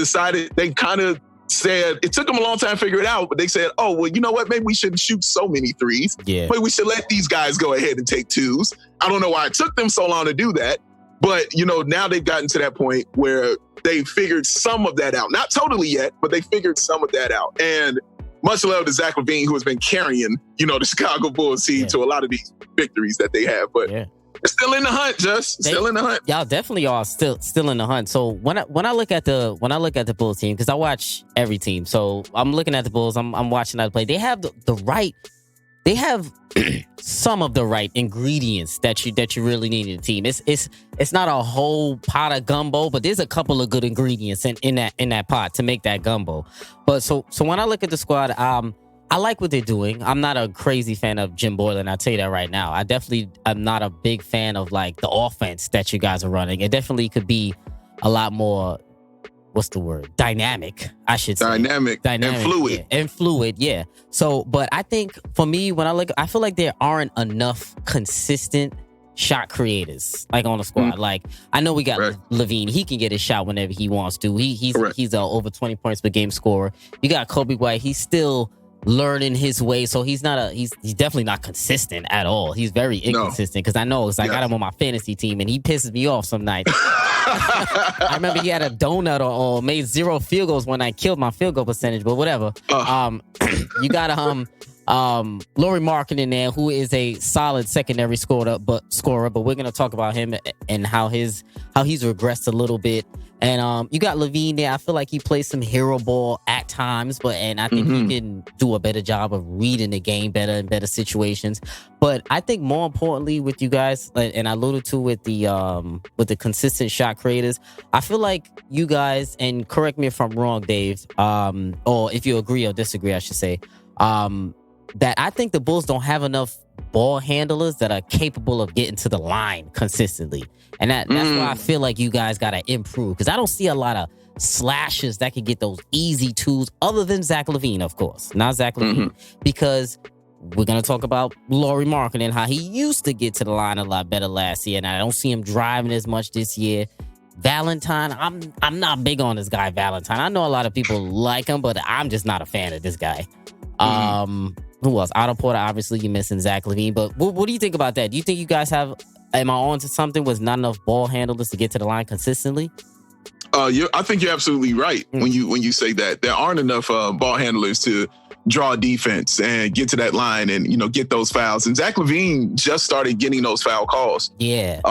kind of said, it took them a long time to figure it out, but they said, oh, well, you know what? Maybe we shouldn't shoot so many threes. Yeah. Maybe we should let these guys go ahead and take twos. I don't know why it took them so long to do that, but, now they've gotten to that point where they figured some of that out. Not totally yet, but they figured some of that out. And much love to Zach LaVine, who has been carrying, the Chicago Bulls team to a lot of these victories that they have. But it's still in the hunt, still in the hunt. Y'all definitely are still in the hunt. So when I look at the Bulls team, because I watch every team, so I'm looking at the Bulls, I'm watching that play. They have the right. They have some of the right ingredients that you really need in a team. It's not a whole pot of gumbo, but there's a couple of good ingredients in that pot to make that gumbo. But so when I look at the squad, I like what they're doing. I'm not a crazy fan of Jim Boylan. I'll tell you that right now. I'm not a big fan of like the offense that you guys are running. It definitely could be a lot more. What's the word? Dynamic, I should say. Dynamic and fluid. Yeah. And fluid, yeah. So, but I think for me, when I look, I feel like there aren't enough consistent shot creators like on the squad. Like, I know we got LaVine. He can get his shot whenever he wants to. He's a over 20 points per game scorer. You got Kobe White. He's still learning his way, so he's definitely not consistent at all. He's very inconsistent because I know I got him on my fantasy team and he pisses me off some nights. I remember he had a donut or made 0 field goals when I killed my field goal percentage, but whatever. You got Lauri Markkanen in there, who is a solid secondary scorer, but we're gonna talk about him and how he's regressed a little bit. And you got LaVine there. I feel like he plays some hero ball at times, and I think he can do a better job of reading the game better in better situations. But I think more importantly with you guys, and I alluded to with the consistent shot creators, I feel like you guys, and correct me if I'm wrong, Dave, or if you agree or disagree, I should say, that I think the Bulls don't have enough ball handlers that are capable of getting to the line consistently. And that's why I feel like you guys got to improve, because I don't see a lot of slashers that can get those easy twos other than Zach LaVine, of course. Not Zach LaVine, because we're going to talk about Lauri Markkanen and how he used to get to the line a lot better last year, and I don't see him driving as much this year. Valentine, I'm not big on this guy, Valentine. I know a lot of people like him, but I'm just not a fan of this guy. Who else? Otto Porter, obviously you're missing Zach LaVine, but what do you think about that? Do you think you guys am I on to something with not enough ball handlers to get to the line consistently? I think you're absolutely right when you say that. There aren't enough ball handlers to draw defense and get to that line and, get those fouls. And Zach LaVine just started getting those foul calls. Yeah.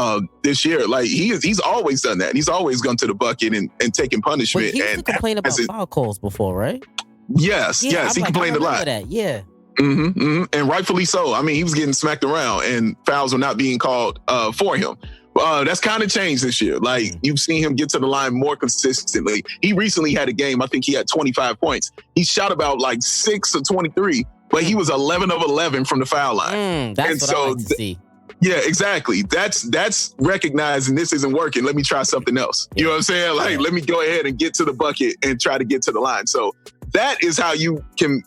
This year. Like he's always done that. He's always gone to the bucket and taken punishment. But he used to complain about foul calls before, right? Yes. He complained a lot. That. Yeah. And rightfully so. I mean, he was getting smacked around and fouls were not being called for him. That's kind of changed this year. Like, you've seen him get to the line more consistently. He recently had a game, I think he had 25 points. He shot about like 6 of 23, but he was 11 of 11 from the foul line. That's what I like to see. Yeah, exactly. That's recognizing this isn't working. Let me try something else. You know what I'm saying? Like, let me go ahead and get to the bucket and try to get to the line. So that is how you can,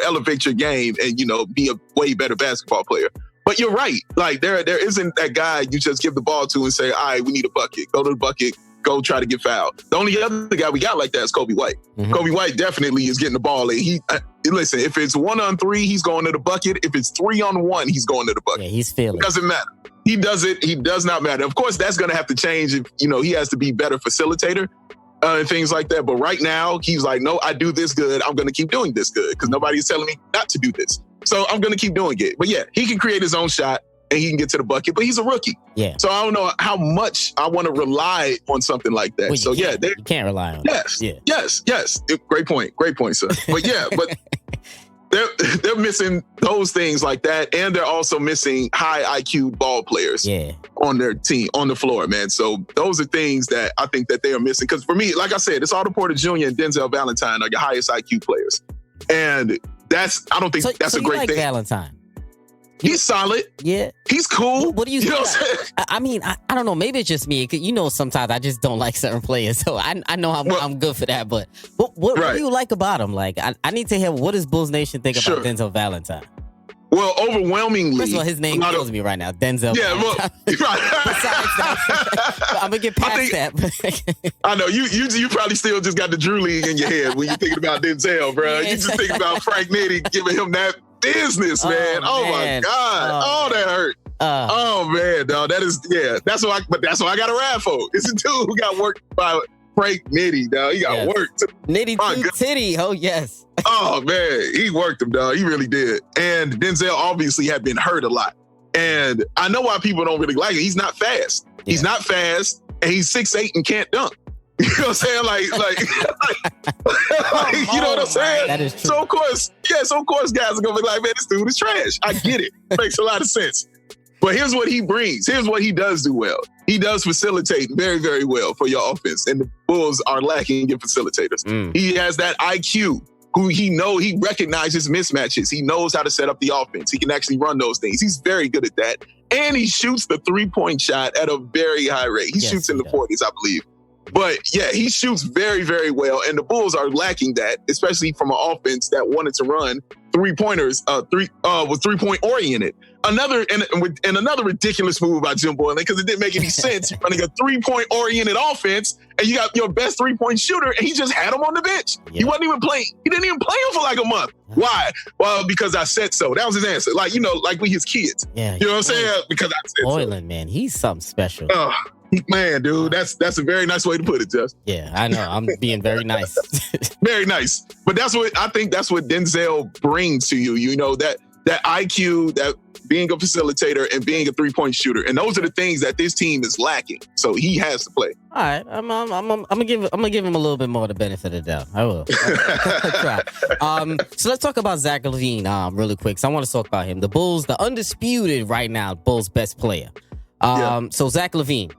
elevate your game and, be a way better basketball player. But you're right. Like, there isn't that guy you just give the ball to and say, all right, we need a bucket. Go to the bucket. Go try to get fouled. The only other guy we got like that is Kobe White. Kobe White definitely is getting the ball. And listen, if it's 1-on-3, he's going to the bucket. If it's 3-on-1, he's going to the bucket. Yeah, he's feeling. It doesn't matter. He does it. He does not matter. Of course, that's going to have to change if, he has to be better facilitator and things like that. But right now, he's like, no, I do this good. I'm going to keep doing this good because nobody's telling me not to do this. So I'm going to keep doing it. But yeah, he can create his own shot and he can get to the bucket, but he's a rookie. Yeah. So I don't know how much I want to rely on something like that. Well, you can't rely on Yes. it. Yeah. Yes. Great point, sir. But yeah, but they're missing those things like that, and they're also missing high IQ ball players on their team, on the floor, man. So those are things that I think that they are missing. Because for me, like I said, it's Otto Porter Jr. and Denzel Valentine are your highest IQ players, and I don't think that's a great thing. Valentine. He's solid. Yeah. He's cool. What do you think? What I'm saying? I mean, I don't know. Maybe it's just me. Sometimes I just don't like certain players. So I know I'm good for that. But what do you like about him? Like, I need to hear, what does Bulls Nation think about Denzel Valentine? Well, overwhelmingly. First of all, his name kills me right now. Denzel. Yeah, well, right. Besides that, I'm going to get past that. I know. You probably still just got the Drew League in your head when you're thinking about Denzel, bro. You just think about Frank Nitty giving him that business, man. Oh my God. That hurt. Oh man, dog. That's what I got a rap for. It's a dude who got worked by Frank Nitty, dog. He got worked. Nitty Titty. Oh yes. Oh man, he worked him, dog. He really did. And Denzel obviously had been hurt a lot. And I know why people don't really like it. He's not fast. Yeah. He's not fast, and he's 6'8" and can't dunk. You know what I'm saying? Like you know what I'm saying? That is true. So of course guys are gonna be like, man, this dude is trash. I get it. It makes a lot of sense. But here's what he brings. Here's what he does do well. He does facilitate very, very well for your offense. And the Bulls are lacking in facilitators. He has that IQ who he recognizes mismatches. He knows how to set up the offense. He can actually run those things. He's very good at that. And he shoots the 3-point shot at a very high rate. He shoots in the 40s, I believe. But yeah, he shoots very, very well. And the Bulls are lacking that, especially from an offense that wanted to run three-pointers, was three-point oriented. Another ridiculous move by Jim Boylan, because it didn't make any sense. You're running a three-point oriented offense, and you got your best three-point shooter, and he just had him on the bench. Yep. He wasn't even playing. He didn't even play him for like a month. Why? Well, because I said so. That was his answer. Like, like we his kids. Yeah. You know what I'm saying? Because I said Boylan, man, he's something special. Man, dude, that's a very nice way to put it, Jeff. Yeah, I know. I'm being very nice. Very nice. But that's what Denzel brings to you. You know, that IQ, that being a facilitator and being a three-point shooter. And those are the things that this team is lacking. So he has to play. All right. I'm gonna give him a little bit more the benefit of the doubt. I will. Try. So let's talk about Zach LaVine really quick. So I want to talk about him. The Bulls, the undisputed right now, Bulls best player. So Zach LaVine,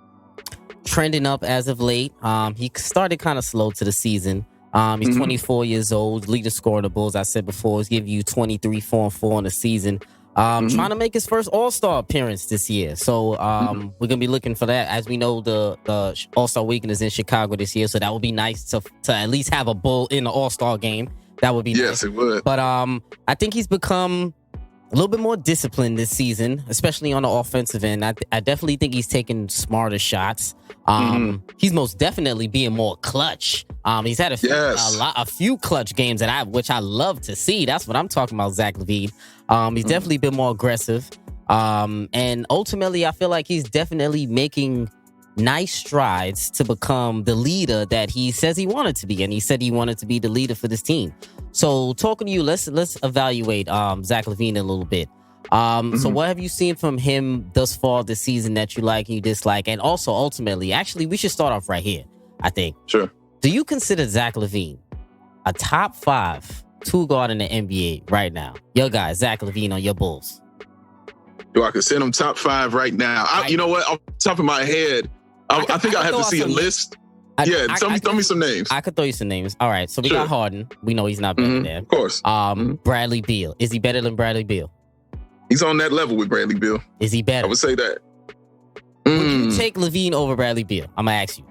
trending up as of late. He started kind of slow to the season. He's 24 years old, leading scorer of the Bulls. I said before, he's giving you 23, 4 and 4 in the season. Trying to make his first All-Star appearance this year. So we're gonna be looking for that. As we know, the All-Star Weekend is in Chicago this year, so that would be nice to at least have a Bull in the All-Star game. That would be nice. Yes, it would. But I think he's become a little bit more disciplined this season, especially on the offensive end. I definitely think he's taking smarter shots. He's most definitely being more clutch. He's had a few clutch games which I love to see. That's what I'm talking about, Zach LaVine. He's definitely been more aggressive. And ultimately, I feel like he's definitely making nice strides to become the leader that he says he wanted to be. And he said he wanted to be the leader for this team. So talking to you, let's evaluate Zach LaVine a little bit. So what have you seen from him thus far this season that you like and you dislike? And also, ultimately, actually, we should start off right here, I think. Sure. Do you consider Zach LaVine a top 5 two-guard in the NBA right now? Your guy, Zach LaVine on your Bulls. Do I consider him top 5 right now? You know what? Off the top of my head, I think I have to see a list. Tell me some names. I could throw you some names. All right, so we got Harden. We know he's not better there. Of course. Bradley Beal. Is he better than Bradley Beal? He's on that level with Bradley Beal. Is he better? I would say that. Would you take LaVine over Bradley Beal? I'm going to ask you.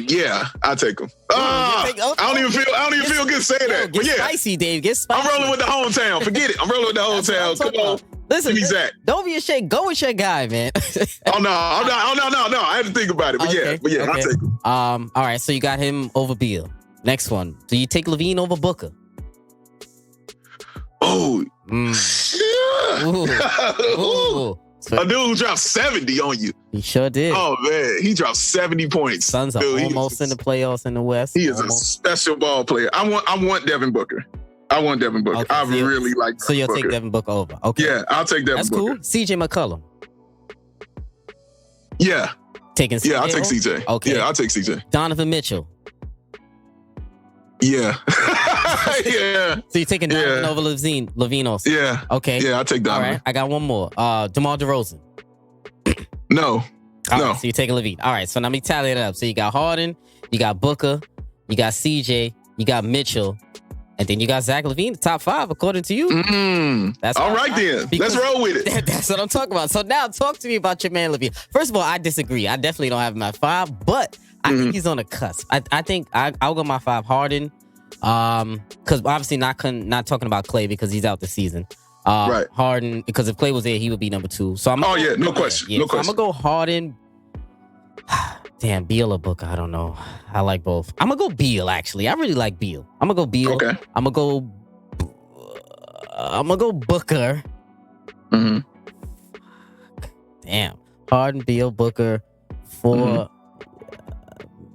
Yeah, I'll take him. I don't even feel good saying that. Get spicy, Dave. Get spicy. I'm rolling with the hometown. Forget it. I'm rolling with the hometown. Come on. Listen, Zach. Don't be ashamed. Go with your guy, man. No. I had to think about it. But okay. I'll take him. All right, so you got him over Beal. Next one. Do you take LaVine over Booker? Oh. Ooh. A dude who dropped 70 on you. He sure did. Oh, man. He dropped 70 points. Suns are almost in the playoffs in the West. He is a special ball player. I want Devin Booker. Okay, I really like Devin So you'll Booker. take Devin Booker over. Okay. Yeah, I'll take Devin Booker. That's cool. CJ McCollum. Yeah. Taking CJ? Yeah, I'll take CJ. Okay. Yeah, I'll take CJ. Donovan Mitchell. Yeah. Yeah. So you're taking Donovan over Levine also? Yeah. Okay. Yeah, I'll take Donovan. All right. I got one more. DeMar DeRozan. No. All No. right, so you're taking Levine. All right, so now let me tally it up. So you got Harden, you got Booker, you got CJ, you got Mitchell, and then you got Zach LaVine, the top 5, according to you. That's all right then. Let's roll with it. That's what I'm talking about. So now talk to me about your man LaVine. First of all, I disagree. I definitely don't have him at 5, but I think he's on the cusp. I think I'll go my 5 Harden. Because obviously not talking about Clay because he's out the season. Right. Harden, because if Clay was there, he would be number 2. So I'm no question. Yeah, No so question. I'm gonna go Harden. Damn, Beal or Booker, I don't know. I like both. I'm gonna go Beal, actually. I really like Beal. I'm gonna go Beal. Okay. I'm gonna go Booker. Damn. Harden, Beal, Booker for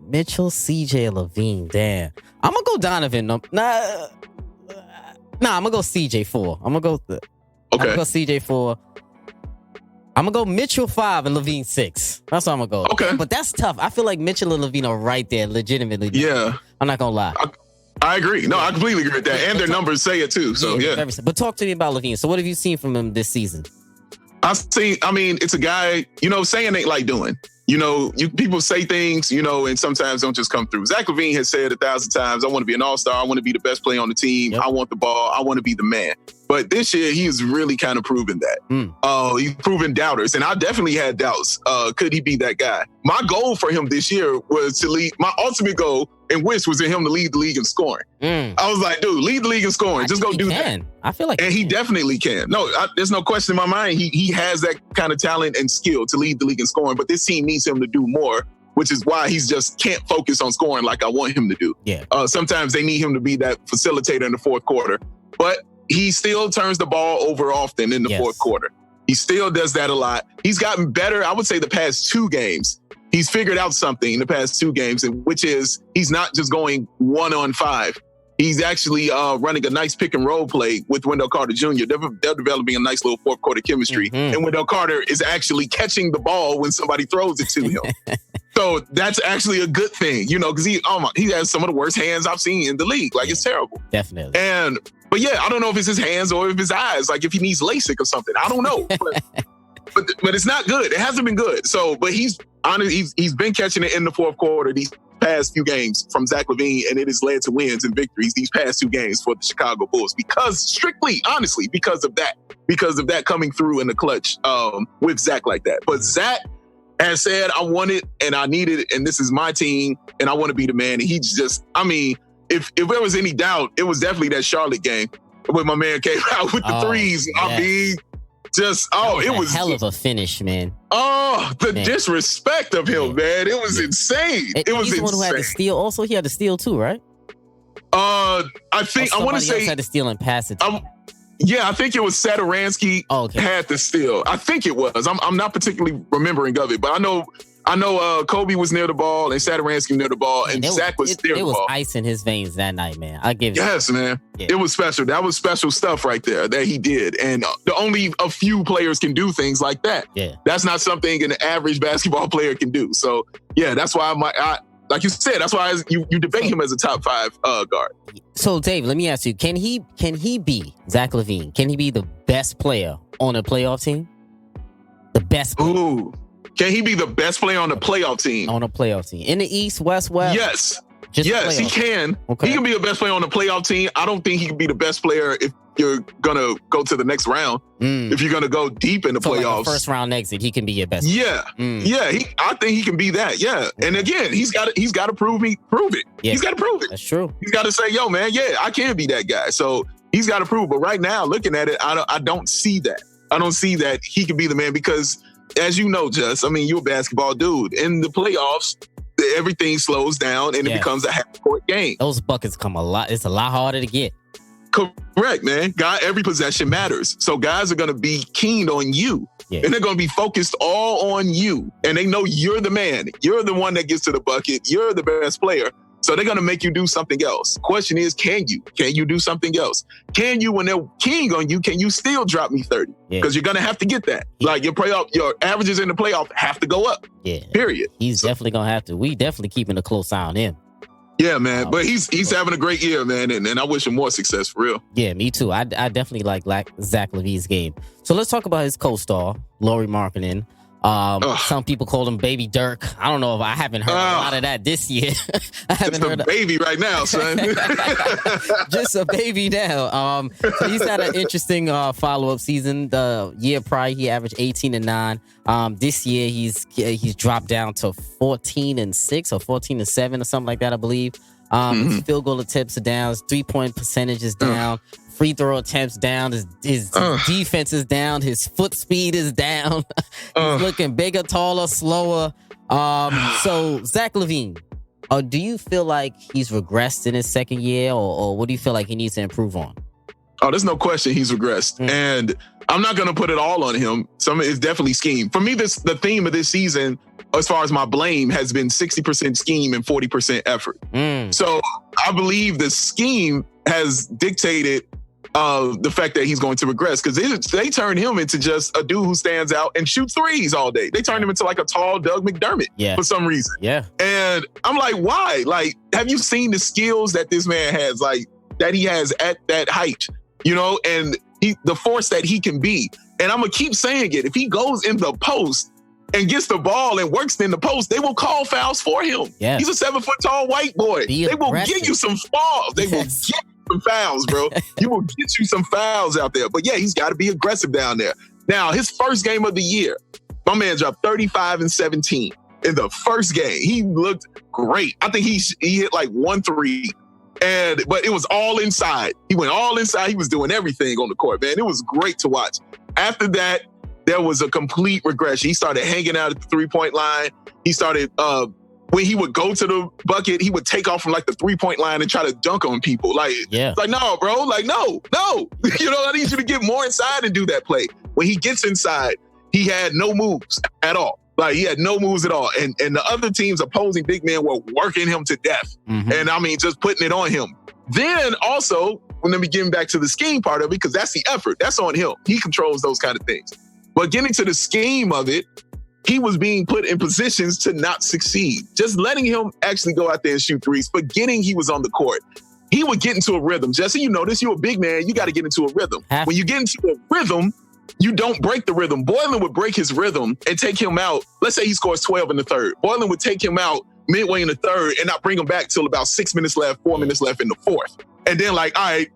Mitchell, CJ, Levine. Damn. I'm gonna go Donovan. Nah, I'm gonna go CJ 4. I'm gonna go CJ 4. I'm gonna go Mitchell 5 and Levine 6. That's what I'm gonna go. Okay. But that's tough. I feel like Mitchell and Levine are right there, legitimately. Yeah. I'm not gonna lie. I agree. No, I completely agree with that. And their numbers say it too. So yeah. But talk to me about Levine. So what have you seen from him this season? It's a guy, saying ain't like doing. People say things, and sometimes don't just come through. Zach LaVine has said 1,000 times, I want to be an all-star. I want to be the best player on the team. Yep. I want the ball. I want to be the man. But this year, he has really kind of proven that. He's proven doubters. And I definitely had doubts. Could he be that guy? My goal for him this year was to lead. My ultimate goal and wish was in him to lead the league in scoring. I was like, dude, lead the league in scoring. Just go do that. I feel like he definitely can. No, there's no question in my mind. He has that kind of talent and skill to lead the league in scoring. But this team needs him to do more, which is why he's just can't focus on scoring like I want him to do. Yeah. Sometimes they need him to be that facilitator in the fourth quarter. But he still turns the ball over often in the fourth quarter. He still does that a lot. He's gotten better, I would say, the past 2 games. He's figured out something in the past 2 games, which is he's not just going 1-on-5. He's actually running a nice pick and roll play with Wendell Carter Jr. They're developing a nice little fourth quarter chemistry. And Wendell Carter is actually catching the ball when somebody throws it to him. So that's actually a good thing, because he has some of the worst hands I've seen in the league. Like, it's terrible. Definitely. But yeah, I don't know if it's his hands or if his eyes, like if he needs LASIK or something. I don't know. But it's not good. It hasn't been good. So, but he's been catching it in the fourth quarter these past few games from Zach LaVine, and it has led to wins and victories these past 2 games for the Chicago Bulls honestly, because of that coming through in the clutch with Zach like that. But Zach has said, I want it and I need it, and this is my team, and I want to be the man. And he's just, if there was any doubt, it was definitely that Charlotte game when my man came out with the threes. Yes. It was a hell of a finish, man. The disrespect of him, man. It was insane. It was He's the one who had the steal. Also, he had the steal too, right? I think I want to say had the steal and pass it. Yeah, I think it was Saturansky had the steal. I think it was. I'm not particularly remembering of it, but I know Kobe was near the ball and Saturansky near the ball, and Zach was near the ball. It was ice in his veins that night, man. I give you. Yes, man. Yeah. It was special. That was special stuff right there that he did, and only a few players can do things like that. Yeah, that's not something an average basketball player can do. So yeah, that's why like you said, that's why you debate him as a top 5 guard. So Dave, let me ask you: Can he be Zach LaVine? Can he be the best player on a playoff team? The best player. Ooh. Can he be the best player on the playoff team? On a playoff team. In the East, West? Yes. Yes, he can. Okay. He can be the best player on the playoff team. I don't think he can be the best player if you're going to go to the next round. If you're going to go deep in the playoffs. Like a first round exit, he can be your best player. Yeah. I think he can be that. Yeah. Okay. And again, he's got to prove it. Yeah. He's got to prove it. That's true. He's got to say, yo, man, yeah, I can be that guy. So he's got to prove. But right now, looking at it, I don't see that. I don't see that he can be the man because, as you know, Just, you're a basketball dude. In the playoffs, everything slows down and it becomes a half-court game. Those buckets come a lot. It's a lot harder to get. Correct, man. Every possession matters. So guys are going to be keen on you. Yeah. And they're going to be focused all on you. And they know you're the man. You're the one that gets to the bucket. You're the best player. So they're going to make you do something else. Question is, can you? Can you do something else? Can you, when they're keying on you, can you still drop me 30? Because you're going to have to get that. Yeah. Like your averages in the playoff have to go up. Yeah. Period. He's definitely going to have to. We definitely keeping a close eye on him. Yeah, man. But he's having a great year, man, and I wish him more success for real. Yeah, me too. I definitely like Zach LaVine's game. So let's talk about his co-star, Lauri Markkanen. Some people call him Baby Dirk. I don't know if I haven't heard a lot of that this year. I haven't heard baby right now, son. Just a baby now. So he's had an interesting follow-up season. The year prior, he averaged 18-9. This year, he's dropped down to 14-6 or 14-7 or something like that, I believe. His field goal attempts are down. His 3-point percentage is down. Free throw attempts down. His defense is down. His foot speed is down. He's looking bigger, taller, slower. So Zach LaVine, do you feel like he's regressed in his second year, or what do you feel like he needs to improve on? Oh, there's no question he's regressed. And I'm not going to put it all on him. Some it's definitely scheme. For me, the theme of this season, as far as my blame, has been 60% scheme and 40% effort. So I believe the scheme has dictated the fact that he's going to regress, because they turned him into just a dude who stands out and shoots threes all day. They turned him into like a tall Doug McDermott for some reason. Yeah. And I'm like, why? Like, have you seen the skills that this man has, like, that he has at that height, you know, and the force that he can be? And I'm going to keep saying it. If he goes in the post and gets the ball and works in the post, they will call fouls for him. Yeah. He's a 7-foot-tall white boy. They will give you some fouls. They will get some fouls, bro. He will get you some fouls out there. But yeah, he's got to be aggressive down there. Now, his first game of the year, my man dropped 35 and 17 in the first game. He looked great. I think he hit like 1 3, but it was all inside. He went all inside. He was doing everything on the court, man. It was great to watch. After that, there was a complete regression. He started hanging out at the 3-point line. He started when he would go to the bucket, he would take off from like the 3-point line and try to dunk on people. Like, like, no, bro. Like, no. You know, I need you to get more inside and do that play. When he gets inside, he had no moves at all. Like, he had no moves at all. And the other team's opposing big men were working him to death. And I mean, just putting it on him. Then also, let me get back to the scheme part of it, because that's the effort. That's on him. He controls those kind of things. But getting to the scheme of it, he was being put in positions to not succeed. Just letting him actually go out there and shoot threes, forgetting he was on the court. He would get into a rhythm. Jesse, you know this. You're a big man. You got to get into a rhythm. When you get into a rhythm, you don't break the rhythm. Boylan would break his rhythm and take him out. Let's say he scores 12 in the third. Boylan would take him out midway in the third and not bring him back till about 6 minutes left, 4 minutes left in the fourth. And then like, all right,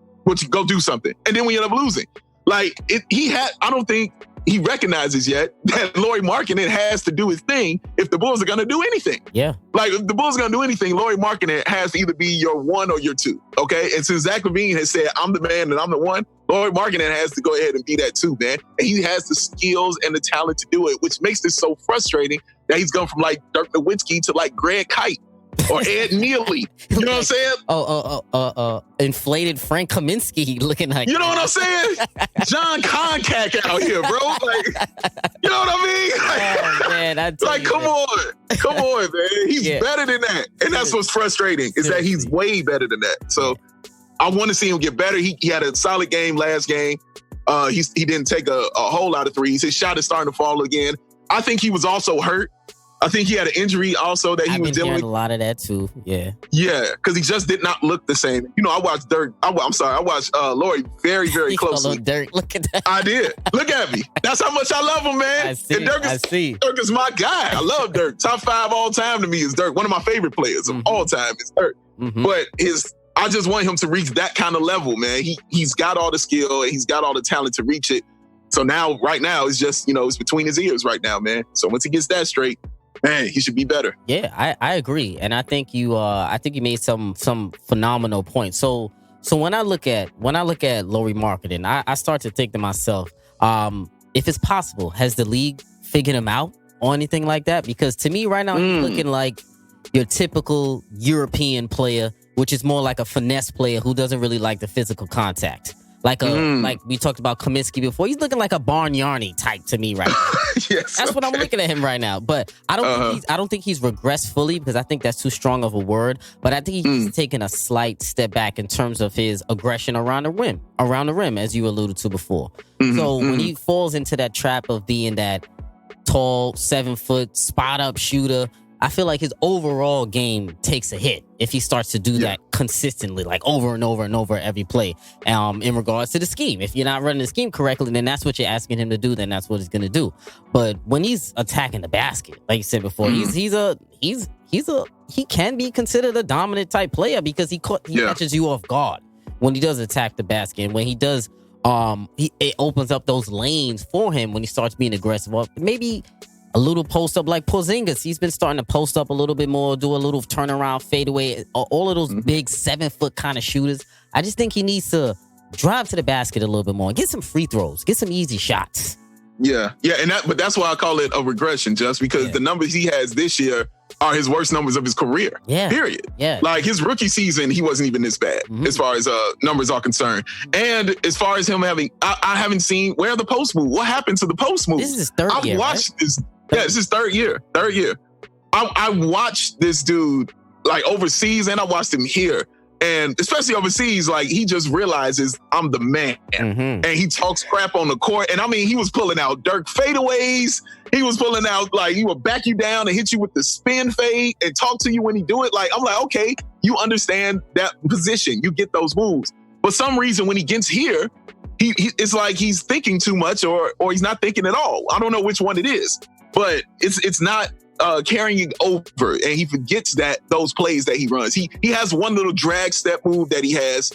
go do something. And then we end up losing. Like, I don't think he recognizes yet that Lauri Markkanen has to do his thing if the Bulls are going to do anything. Yeah. Like, if the Bulls are going to do anything, Lauri Markkanen has to either be your 1 or your 2, okay? And since Zach LaVine has said, I'm the man and I'm the 1, Lauri Markkanen has to go ahead and be that too, man. And he has the skills and the talent to do it, which makes this so frustrating that he's gone from like Dirk Nowitzki to like Greg Kite or Ed Neely. You know what I'm saying? Inflated Frank Kaminsky looking like. You know what I'm saying? John Concac out here, bro. Like, you know what I mean? Oh, man, like, come on, man. He's better than that, and that's what's frustrating is that he's way better than that. So I want to see him get better. He had a solid game last game. He didn't take a whole lot of threes. His shot is starting to fall again. I think he was also hurt. I think he had an injury also that he was dealing with. A lot of that too. Yeah. Yeah, because he just did not look the same. You know, I watched Dirk. I watched Lauri very, very closely. Dirk, look at that. I did. Look at me. That's how much I love him, man. I see. And Dirk is my guy. I love Dirk. Top 5 all time to me is Dirk. One of my favorite players of all time is Dirk. But I just want him to reach that kind of level, man. He's got all the skill and he's got all the talent to reach it. So right now, it's just, it's between his ears right now, man. So once he gets that straight, man, he should be better. Yeah, I agree, and I think you made some phenomenal points. So when I look at Lauri Markkanen, I start to think to myself, if it's possible, has the league figured him out or anything like that? Because to me, right now, he's looking like your typical European player, which is more like a finesse player who doesn't really like the physical contact. Like we talked about Kaminsky before. He's looking like a Bargnani type to me right now. That's what I'm looking at him right now. But I don't think he's regressed fully, because I think that's too strong of a word. But I think he's taken a slight step back in terms of his aggression around the rim, as you alluded to before. So when he falls into that trap of being that tall, 7-foot spot up shooter, I feel like his overall game takes a hit if he starts to do that consistently, like over and over and over every play. In regards to the scheme, if you're not running the scheme correctly, then that's what you're asking him to do. Then that's what he's going to do. But when he's attacking the basket, like you said before, he can be considered a dominant type player because he catches you off guard when he does attack the basket. And when he does, it opens up those lanes for him when he starts being aggressive. Or maybe a little post up like Porzingis. He's been starting to post up a little bit more, do a little turnaround, fadeaway. All of those big 7-foot kind of shooters. I just think he needs to drive to the basket a little bit more. Get some free throws. Get some easy shots. Yeah, but that's why I call it a regression, just because the numbers he has this year are his worst numbers of his career. Yeah. Period. Yeah. Like his rookie season, he wasn't even this bad as far as numbers are concerned. And as far as him having, I haven't seen where the post move. What happened to the post move? This is his third year. I've watched this. Yeah, it's his third year. I watched this dude like overseas, and I watched him here. And especially overseas, like he just realizes I'm the man. And he talks crap on the court. And I mean, he was pulling out Dirk fadeaways. He was pulling out, like, he would back you down and hit you with the spin fade and talk to you when he do it. Like, I'm like, okay, you understand that position. You get those moves. For some reason, when he gets here, he it's like he's thinking too much or he's not thinking at all. I don't know which one it is, but it's not carrying over, and he forgets that those plays that he runs. He has one little drag step move that he has.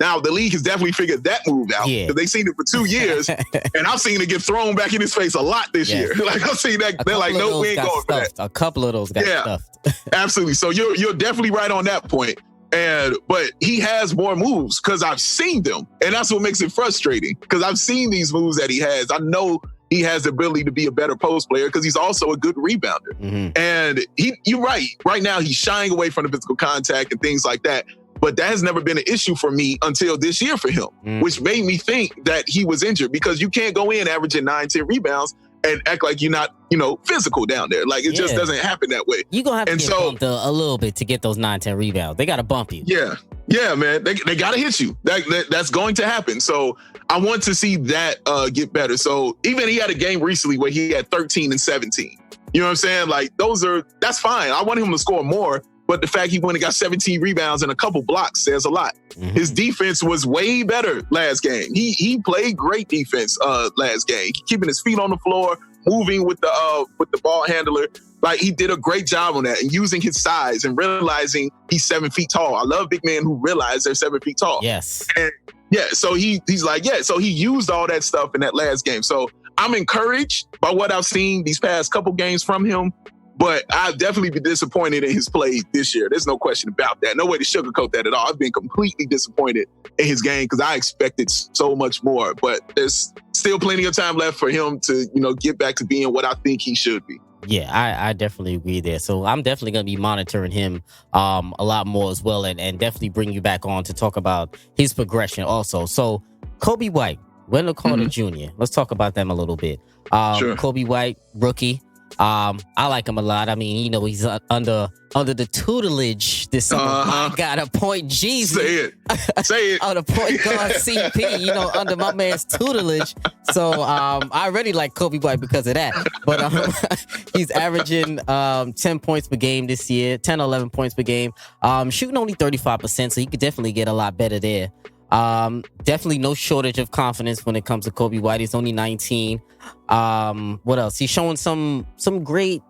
Now the league has definitely figured that move out because they've seen it for 2 years, and I've seen it get thrown back in his face a lot this year. Like I've seen that. They're like, no, we ain't going for that. A couple of those got stuffed. Absolutely. So you're definitely right on that point. But he has more moves because I've seen them, and that's what makes it frustrating. Because I've seen these moves that he has. I know he has the ability to be a better post player because he's also a good rebounder. And you're right. Right now, he's shying away from the physical contact and things like that. But that has never been an issue for me until this year for him, which made me think that he was injured because you can't go in averaging 9-10 rebounds and act like you're not, physical down there. Like it just doesn't happen that way. You're going to have to get bumped a little bit to get those 9-10 rebounds. They got to bump you. Yeah, man. They got to hit you. That's going to happen. So I want to see that get better. So even he had a game recently where he had 13 and 17. You know what I'm saying? Like that's fine. I want him to score more. But the fact he went and got 17 rebounds and a couple blocks says a lot. His defense was way better last game. He played great defense last game, keeping his feet on the floor, moving with the ball handler. Like he did a great job on that and using his size and realizing he's 7 feet tall. I love big men who realize they're 7 feet tall. Yes. And so he's like, so he used all that stuff in that last game. So I'm encouraged by what I've seen these past couple games from him. But I've definitely been disappointed in his play this year. There's no question about that. No way to sugarcoat that at all. I've been completely disappointed in his game because I expected so much more. But there's still plenty of time left for him to, get back to being what I think he should be. Yeah, I definitely agree there. So I'm definitely going to be monitoring him a lot more as well and definitely bring you back on to talk about his progression also. So Kobe White, Wendell Carter Jr., let's talk about them a little bit. Sure. Kobe White, rookie. I like him a lot. I mean, he's under the tutelage this summer. I got a point Jeezy. Say it. On the point guard CP, under my man's tutelage. So I already like Kobe White because of that. But he's averaging 10 points per game this year, 10, 11 points per game. Shooting only 35%, so he could definitely get a lot better there. Definitely no shortage of confidence when it comes to Kobe White. He's only 19. What else? He's showing some great,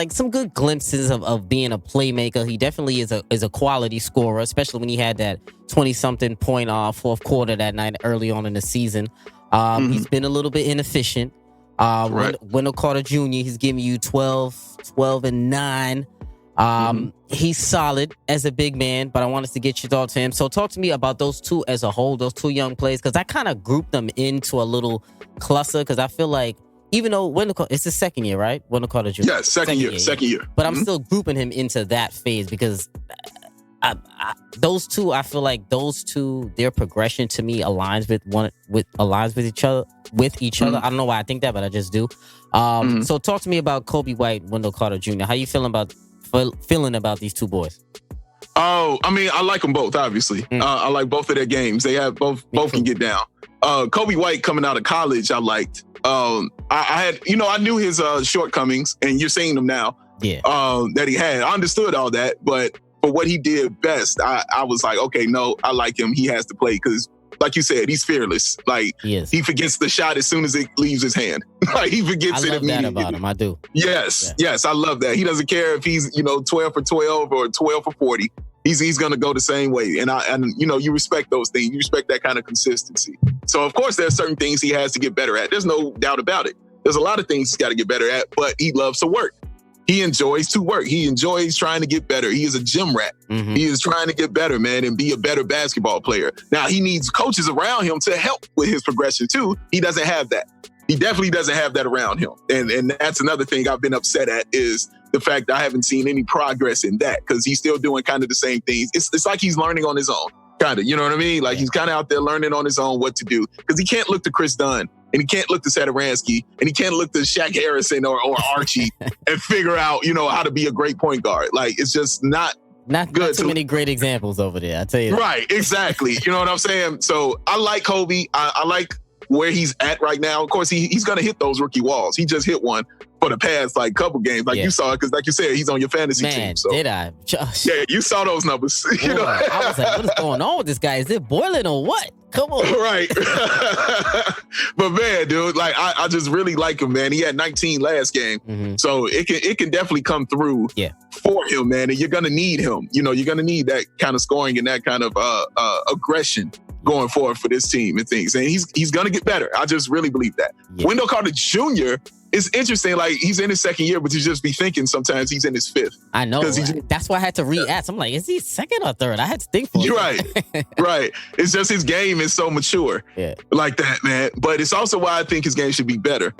some good glimpses of being a playmaker. He definitely is a quality scorer, especially when he had that 20-something point fourth quarter that night early on in the season. He's been a little bit inefficient. Right. Wendell Carter Jr., he's giving you 12 and 9. He's solid as a big man, but I want us to get your thoughts to him. So talk to me about those two as a whole, those two young players, because I kind of grouped them into a little cluster because I feel like even though it's his second year, right? Wendell Carter Jr. Yeah, second year. But I'm still grouping him into that phase because those two, I feel like their progression to me aligns with each other. I don't know why I think that, but I just do. So talk to me about Kobe White, Wendell Carter Jr. How you feeling about these two boys? Oh, I mean, I like them both, obviously. I like both of their games. They have both can get down. Kobe White coming out of college, I liked. I knew his shortcomings, and you're seeing them now. that he had. I understood all that, but for what he did best, I was like, okay, no, I like him. He has to play because, like you said, he's fearless. Like, he forgets the shot as soon as it leaves his hand. Like, he forgets it immediately. I love that about him. I do. Yes, I love that. He doesn't care if he's 12 for 12 or 12 for 40. He's going to go the same way. And you respect those things. You respect that kind of consistency. So, of course, there are certain things he has to get better at. There's no doubt about it. There's a lot of things he's got to get better at, but he loves to work. He enjoys to work. He enjoys trying to get better. He is a gym rat. He is trying to get better, man, and be a better basketball player. Now, he needs coaches around him to help with his progression, too. He doesn't have that. He definitely doesn't have that around him. And that's another thing I've been upset at is the fact that I haven't seen any progress in that because he's still doing kind of the same things. It's like he's learning on his own, kind of. You know what I mean? Like, he's kind of out there learning on his own what to do because he can't look to Chris Dunn. And he can't look to Satoransky, and he can't look to Shaq Harrison or Archie and figure out, how to be a great point guard. Like, it's just not good. Not too many great examples over there, I tell you that. Right, exactly. You know what I'm saying? So I like Kobe. I like where he's at right now. Of course, he's going to hit those rookie walls. He just hit one for the past, couple games. You saw it, because like you said, he's on your fantasy team. So. Did I? Yeah, you saw those numbers. Boy, I was like, what is going on with this guy? Is it boiling or what? Come on. Right. But man, dude, I just really like him, man. He had 19 last game. So it can definitely come through for him, man. And you're going to need him. You're going to need that kind of scoring and that kind of aggression going forward for this team and things. And he's going to get better. I just really believe that. Wendell Carter Jr., it's interesting. He's in his second year, but you just be thinking sometimes he's in his fifth. I know. That's why I had to re-ask. I'm like, is he second or third? I had to think for it. You're right. Right. It's just his game is so mature like that, man. But it's also why I think his game should be better.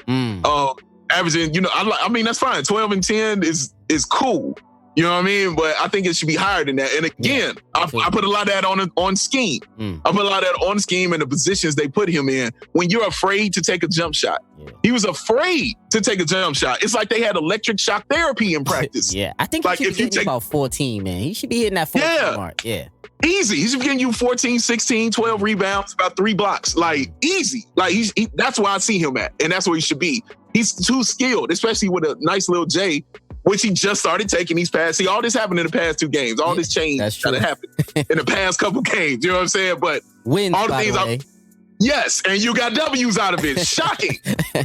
Averaging, I mean, that's fine. 12 and 10 is cool. You know what I mean? But I think it should be higher than that. And again, I put a lot of that on scheme. I put a lot of that on scheme and the positions they put him in. When you're afraid to take a jump shot. He was afraid to take a jump shot. It's like they had electric shock therapy in practice. I think he should be hitting about 14, man. He should be hitting that 14 mark. Yeah. Easy. He should be getting you 14, 16, 12 rebounds, about 3 blocks. Easy. That's where I see him at. And that's where he should be. He's too skilled, especially with a nice little J, which he just started taking these passes. See, all this happened in the past 2 games. All this change that happened in the past couple games. You know what I'm saying? But wins, all the things yes, and you got W's out of it. Shocking.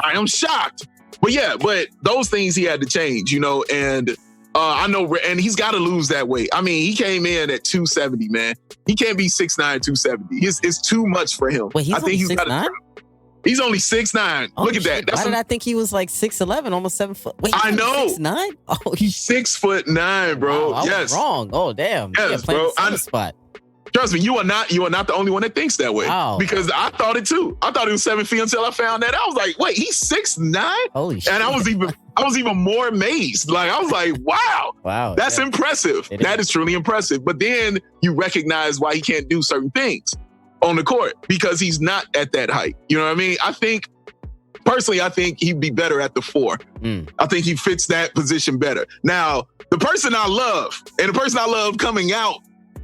I am shocked. But those things he had to change, and I know, and he's got to lose that weight. I mean, he came in at 270, man. He can't be 6'9", 270. It's too much for him. Wait, he's only 6'9". Look at that. Why did I think he was like 6'11", almost 7 foot? Wait, I know. 6'9"? Oh, he's 6'9", bro. Wow, I was wrong. Oh, damn. Yes, bro. Spot. Trust me, you are not the only one that thinks that way. Wow. Because I thought it too. I thought it was 7 feet until I found that. I was like, wait, he's 6'9"? Holy shit. And I was even more amazed. I was like, wow. That's impressive. That is truly impressive. But then you recognize why he can't do certain things on the court because he's not at that height. You know what I mean? I think he'd be better at the 4. I think he fits that position better. Now, the person I love coming out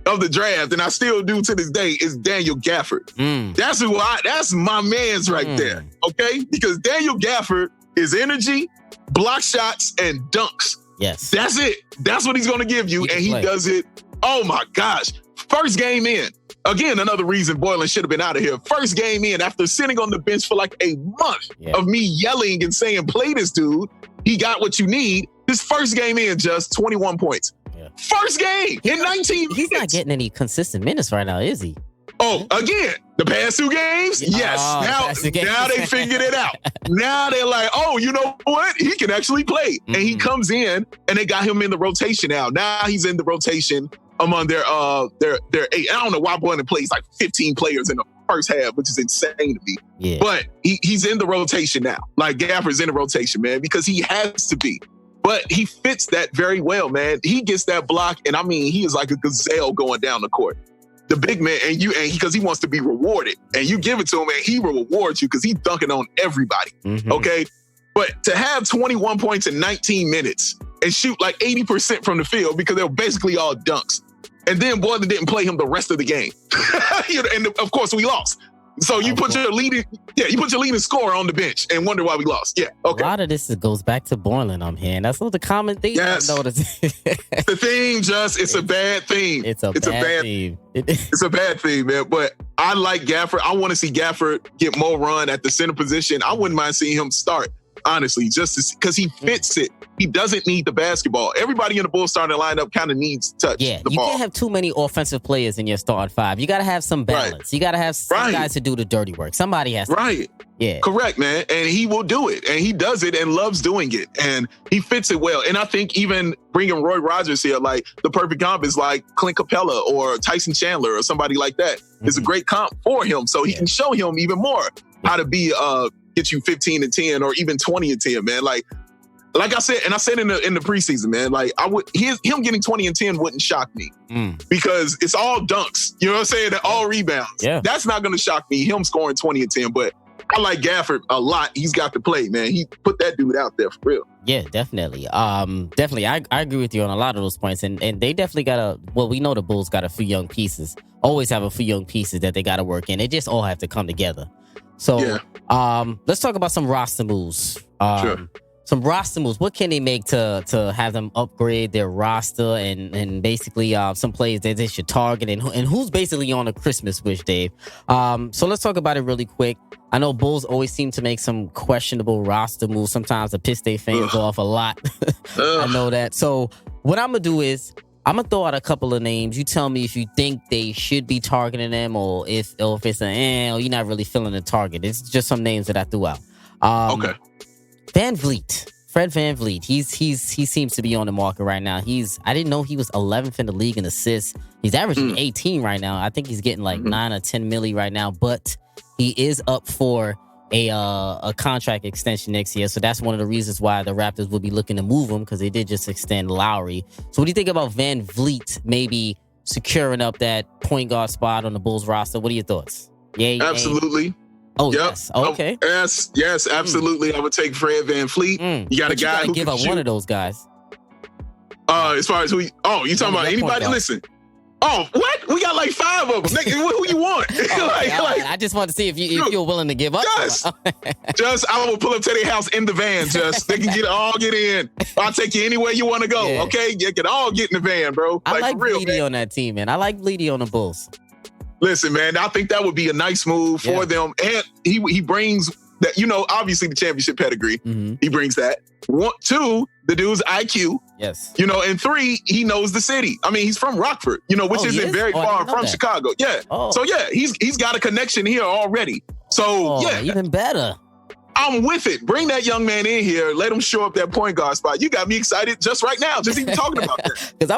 of the draft, and I still do to this day, is Daniel Gafford. That's my man's right there. Okay? Because Daniel Gafford is energy, block shots, and dunks. Yes. That's it. That's what he's going to give you. And he does it. Oh my gosh. First game in. Again, another reason Boylan should have been out of here. First game in, after sitting on the bench for like a month of me yelling and saying, play this dude. He got what you need. His first game in, just 21 points. First game in 19 He's not getting any consistent minutes right now, is he? Oh, again, the past 2 games? Yes. Now they figured it out. Now they're like, oh, you know what? He can actually play. And he comes in, and they got him in the rotation now. Now he's in the rotation among their 8. I don't know why Boylan plays like 15 players in the first half, which is insane to me. Yeah. But he's in the rotation now. Gafford's in the rotation, man, because he has to be. But he fits that very well, man. He gets that block, and I mean, he is like a gazelle going down the court. The big man, and because he wants to be rewarded, and you give it to him, and he will reward you because he's dunking on everybody. Okay, but to have 21 points in 19 minutes and shoot like 80% from the field because they're basically all dunks, and then Boylan didn't play him the rest of the game, and of course we lost. So you put your leading scorer on the bench and wonder why we lost. Yeah, okay. A lot of this goes back to Borland, I'm hearing. That's what the common thing I noticed. The theme, it's a bad theme. It's a bad theme. It's a bad theme, man. But I like Gafford. I want to see Gafford get more run at the center position. I wouldn't mind seeing him start, honestly, just because he fits it. He doesn't need the basketball. Everybody in the Bulls starting lineup kind of needs to touch the ball. You can't have too many offensive players in your starting five. You got to have some balance. Right. You got to have some guys to do the dirty work. Somebody has to. Right. Yeah. Correct, man. And he will do it. And he does it and loves doing it. And he fits it well. And I think even bringing Roy Rogers here, like the perfect comp is like Clint Capella or Tyson Chandler or somebody like that. It's a great comp for him. So he can show him even more how to be, get you 15 and 10 or even 20 and 10, man. Like I said, and I said in the preseason, man, like him getting 20 and 10 wouldn't shock me because it's all dunks. You know what I'm saying? They're all rebounds. Yeah. That's not going to shock me, him scoring 20 and 10. But I like Gafford a lot. He's got to play, man. He put that dude out there for real. Yeah, definitely. Definitely. I agree with you on a lot of those points. And they definitely got we know the Bulls got a few young pieces. Always have a few young pieces that they got to work in. They just all have to come together. So let's talk about some roster moves. Sure. Some roster moves. What can they make to have them upgrade their roster and basically some players that they should target and who's basically on a Christmas wish, Dave? So let's talk about it really quick. I know Bulls always seem to make some questionable roster moves. Sometimes the piss their fans off a lot. I know that. So what I'm going to do is I'm going to throw out a couple of names. You tell me if you think they should be targeting them or if it's or you're not really feeling the target. It's just some names that I threw out. Okay. Fred VanVleet. He seems to be on the market right now. I didn't know he was 11th in the league in assists. He's averaging 18 right now. I think he's getting like 9 or 10 milli right now, but he is up for a contract extension next year. So that's one of the reasons why the Raptors will be looking to move him because they did just extend Lowry. So what do you think about VanVleet maybe securing up that point guard spot on the Bulls roster? What are your thoughts? Yeah, absolutely. Oh, yep. Yes. Okay. Yes, absolutely. I would take Fred VanVleet. You got a guy who give up one of those guys. As far as you talking about anybody? Listen. Oh, what? We got like 5 of them. Who you want? I just want to see if you're willing to give up. I will pull up to their house in the van. They can get in. I'll take you anywhere you want to go. Yeah. Okay, you can all get in the van, bro. I like Bleedy on that team, man. I like Bleedy on the Bulls. Listen, man, I think that would be a nice move for them. And he brings that, obviously the championship pedigree. He brings that. 1, 2, the dude's IQ. Yes. And 3, he knows the city. I mean, he's from Rockford, which isn't very far from Chicago. Yeah. Oh. So yeah, he's got a connection here already. So even better. I'm with it. Bring that young man in here. Let him show up that point guard spot. You got me excited just right now, just even talking about that. Because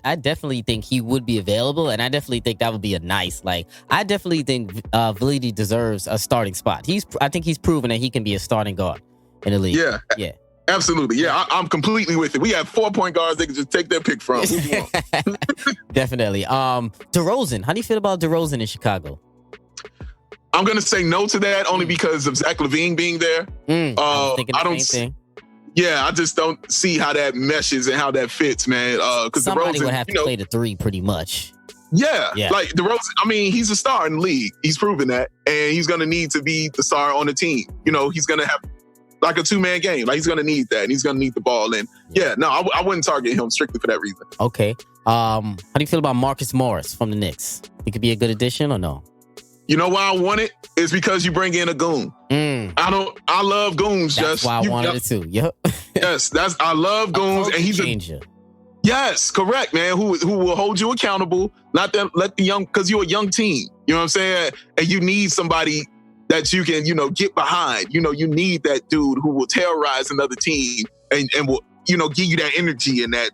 I definitely think he would be available, and I definitely think that would be a nice. I definitely think Bleedy deserves a starting spot. I think he's proven that he can be a starting guard in the league. Yeah. Absolutely. Yeah, I'm completely with it. We have 4 point guards they can just take their pick from. Who you want? Definitely. DeRozan. How do you feel about DeRozan in Chicago? I'm going to say no to that only because of Zach LaVine being there. I was thinking the same thing. Yeah, I just don't see how that meshes and how that fits, man. Because somebody would have to play the 3 pretty much. Yeah, like DeRozan, I mean, he's a star in the league. He's proven that. And he's going to need to be the star on the team. He's going to have like a 2-man game. Like, he's going to need that. And he's going to need the ball. And I wouldn't target him strictly for that reason. Okay. How do you feel about Marcus Morris from the Knicks? He could be a good addition or no? You know why I want it? It's because you bring in a goon. I love goons. That's why I wanted it too. Yep. Yes, I love goons, and he's changer. Yes, correct, man. Who will hold you accountable? Not that let the young, because you're a young team. You know what I'm saying? And you need somebody that you can, get behind. You need that dude who will terrorize another team and will, give you that energy and that,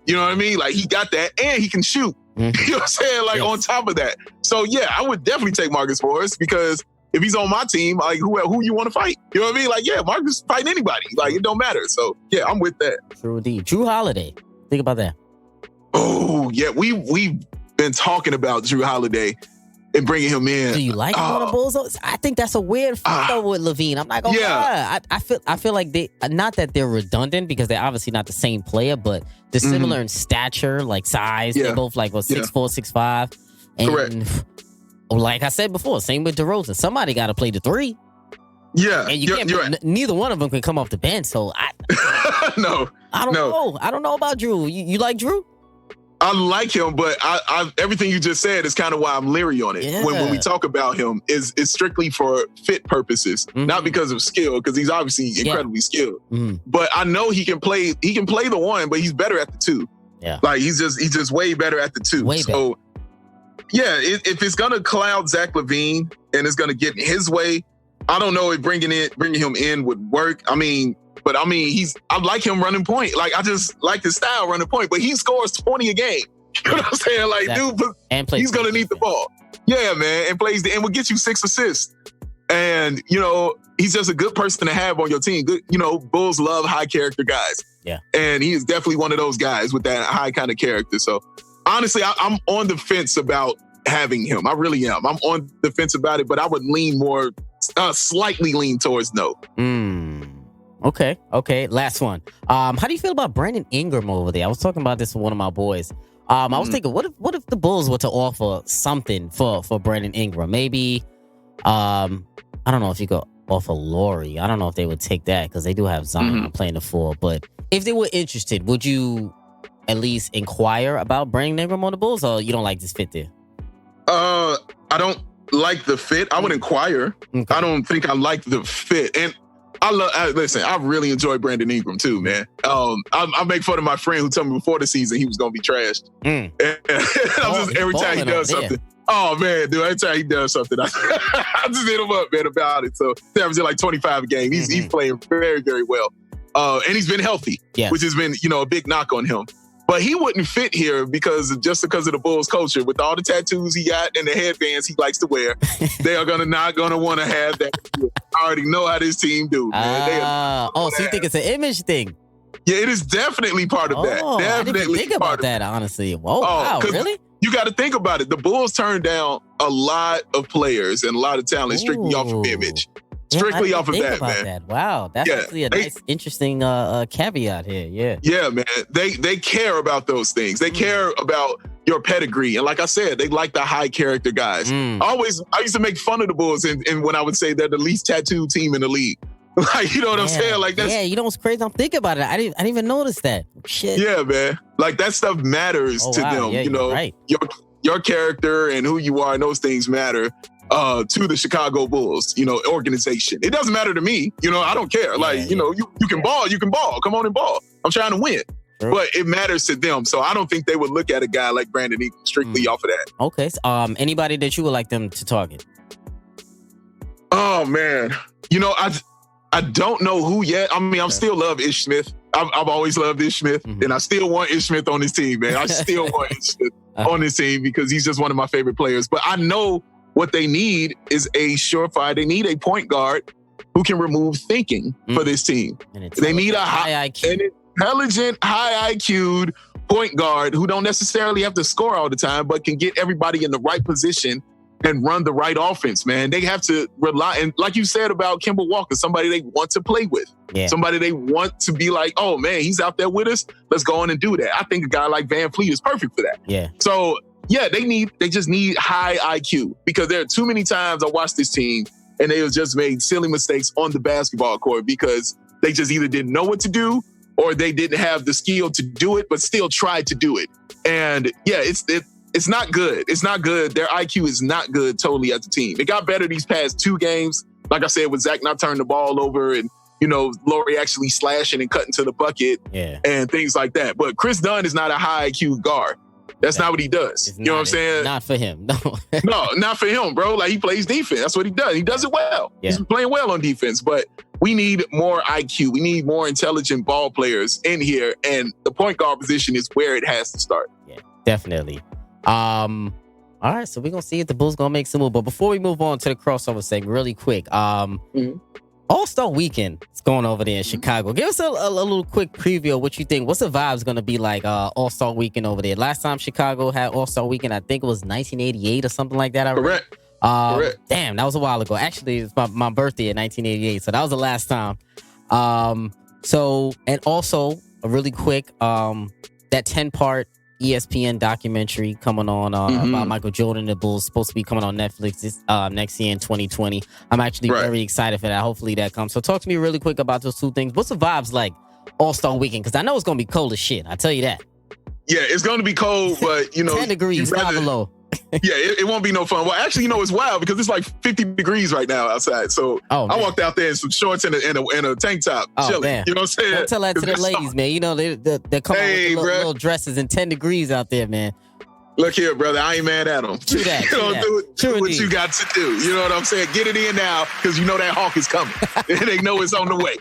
you know what I mean? Like, he got that, and he can shoot. You know what I'm saying? Like, on top of that. So, yeah, I would definitely take Marcus Morris because if he's on my team, like, who you want to fight? You know what I mean? Like, yeah, Marcus fighting anybody. Like, it don't matter. So, yeah, I'm with that. True indeed. Drew Holiday. Think about that. Oh, yeah. We've been talking about Drew Holiday and bringing him in. Do you like him on the Bulls? I think that's a weird fit though with LaVine. I'm not gonna lie. I feel like they, not that they're redundant because they're obviously not the same player, but they're similar in stature, like size. They're both like 6'4", 6'5". And correct. like I said before, same with DeRozan. Somebody got to play the 3. Yeah, and you can't. right. Neither one of them can come off the bench. So no, I don't know. I don't know about Drew. You like Drew? I like him, but I everything you just said is kind of why I'm leery on it. Yeah. When we talk about him, is strictly for fit purposes, not because of skill, because he's obviously incredibly skilled. But I know he can play. He can play the 1, but he's better at the 2. Yeah, like he's just way better at the 2. So yeah, if it's gonna cloud Zach LaVine and it's gonna get in his way, I don't know if bringing him in would work. I mean, I like him running point. Like, I just like his style running point, but he scores 20 a game. You know what I'm saying? Like, dude, he's going to need the ball. Yeah, man. And will get you 6 assists. And, he's just a good person to have on your team. Good, Bulls love high character guys. Yeah. And he is definitely one of those guys with that high kind of character. So honestly, I'm on the fence about having him. I really am. I'm on the fence about it, but I would slightly lean towards no. Okay. Last one. How do you feel about Brandon Ingram over there? I was talking about this with one of my boys. I was thinking, what if the Bulls were to offer something for Brandon Ingram? Maybe, I don't know if you could offer Laurie. I don't know if they would take that because they do have Zion playing the 4. But if they were interested, would you at least inquire about Brandon Ingram on the Bulls, or you don't like this fit there? I don't like the fit. I would inquire. Okay. I don't think I like the fit. And listen, I really enjoy Brandon Ingram too, man. I make fun of my friend who told me before the season he was going to be trashed. And every time he does something. Oh, man, dude, every time he does something, I just hit him up, man, about it. So he's averaging like 25 a game. He's playing very, very well. And he's been healthy, which has been, a big knock on him. But he wouldn't fit here because of the Bulls culture. With all the tattoos he got and the headbands he likes to wear, they are not going to want to have that. I already know how this team do, man. So you think it's an image thing? Yeah, it is definitely part of that. Definitely I didn't even think about that, honestly. Whoa, wow, really? You got to think about it. The Bulls turned down a lot of players and a lot of talent strictly off of image. Strictly off of that, man. That. Wow, that's actually a nice, interesting caveat here. Yeah. Yeah, man. They care about those things. They care about your pedigree. And like I said, they like the high character guys. I used to make fun of the Bulls and when I would say they're the least tattooed team in the league. Like, you know what I'm saying? Like, that's what's crazy? I'm thinking about it. I didn't even notice that. Shit. Yeah, man. Like, that stuff matters to them. Yeah, right. Your character and who you are and those things matter to the Chicago Bulls, organization. It doesn't matter to me. I don't care. You can ball. Come on and ball. I'm trying to win. Sure. But it matters to them. So I don't think they would look at a guy like Brandon Ingram strictly off of that. Okay. So, anybody that you would like them to target? Oh, man. I don't know who yet. I mean, I still love Ish Smith. I've always loved Ish Smith, and I still want Ish Smith on this team, man. I still want Ish Smith on this team because he's just one of my favorite players. But I know what they need is a surefire. They need a point guard who can remove thinking for this team. They need an intelligent, high IQ'd point guard who don't necessarily have to score all the time, but can get everybody in the right position and run the right offense, man. They have to rely, and like you said about Kemba Walker, somebody they want to play with. Yeah. Somebody they want to be like, oh man, he's out there with us. Let's go on and do that. I think a guy like Van Fleet is perfect for that. Yeah. So yeah, they just need high IQ because there are too many times I watched this team and they have just made silly mistakes on the basketball court because they just either didn't know what to do or they didn't have the skill to do it, but still tried to do it. And yeah, it's not good. It's not good. Their IQ is not good totally as a team. It got better these past 2 games. Like I said, with Zach not turning the ball over and, Laurie actually slashing and cutting to the bucket and things like that. But Chris Dunn is not a high IQ guard. That's not what he does. You know what I'm saying? Not for him. No. No, not for him, bro. Like, he plays defense. That's what he does. He does it well. Yeah. He's playing well on defense. But we need more IQ. We need more intelligent ball players in here. And the point guard position is where it has to start. Yeah, definitely. All right, so we're gonna see if the Bulls gonna make some move. But before we move on to the crossover segment, really quick, All-Star Weekend is going over there in Chicago. Give us a little quick preview of what you think. What's the vibes gonna be like All-Star Weekend over there? Last time Chicago had All-Star Weekend, I think it was 1988 or something like that. Correct. Damn, that was a while ago. Actually, it's my birthday in 1988, so that was the last time. So, and also a really quick that 10-part ESPN documentary coming on about Michael Jordan and the Bulls. Supposed to be coming on Netflix next year in 2020. I'm actually very excited for that. Hopefully that comes. So talk to me really quick about those two things. What's the vibes like All-Star Weekend? Because I know it's going to be cold as shit. I tell you that. Yeah, it's going to be cold, but 10 degrees, 5 below. Yeah, it won't be no fun. Well, actually, it's wild because it's like 50 degrees right now outside. So I walked out there in some shorts and a tank top, chilling. Man. You know what I'm saying? Don't tell that to the ladies, man. You know, they come out with the little dresses and 10 degrees out there, man. Look here, brother. I ain't mad at them. True that. Do what you got to do. You know what I'm saying? Get it in now because you know that hawk is coming. And they know it's on the way.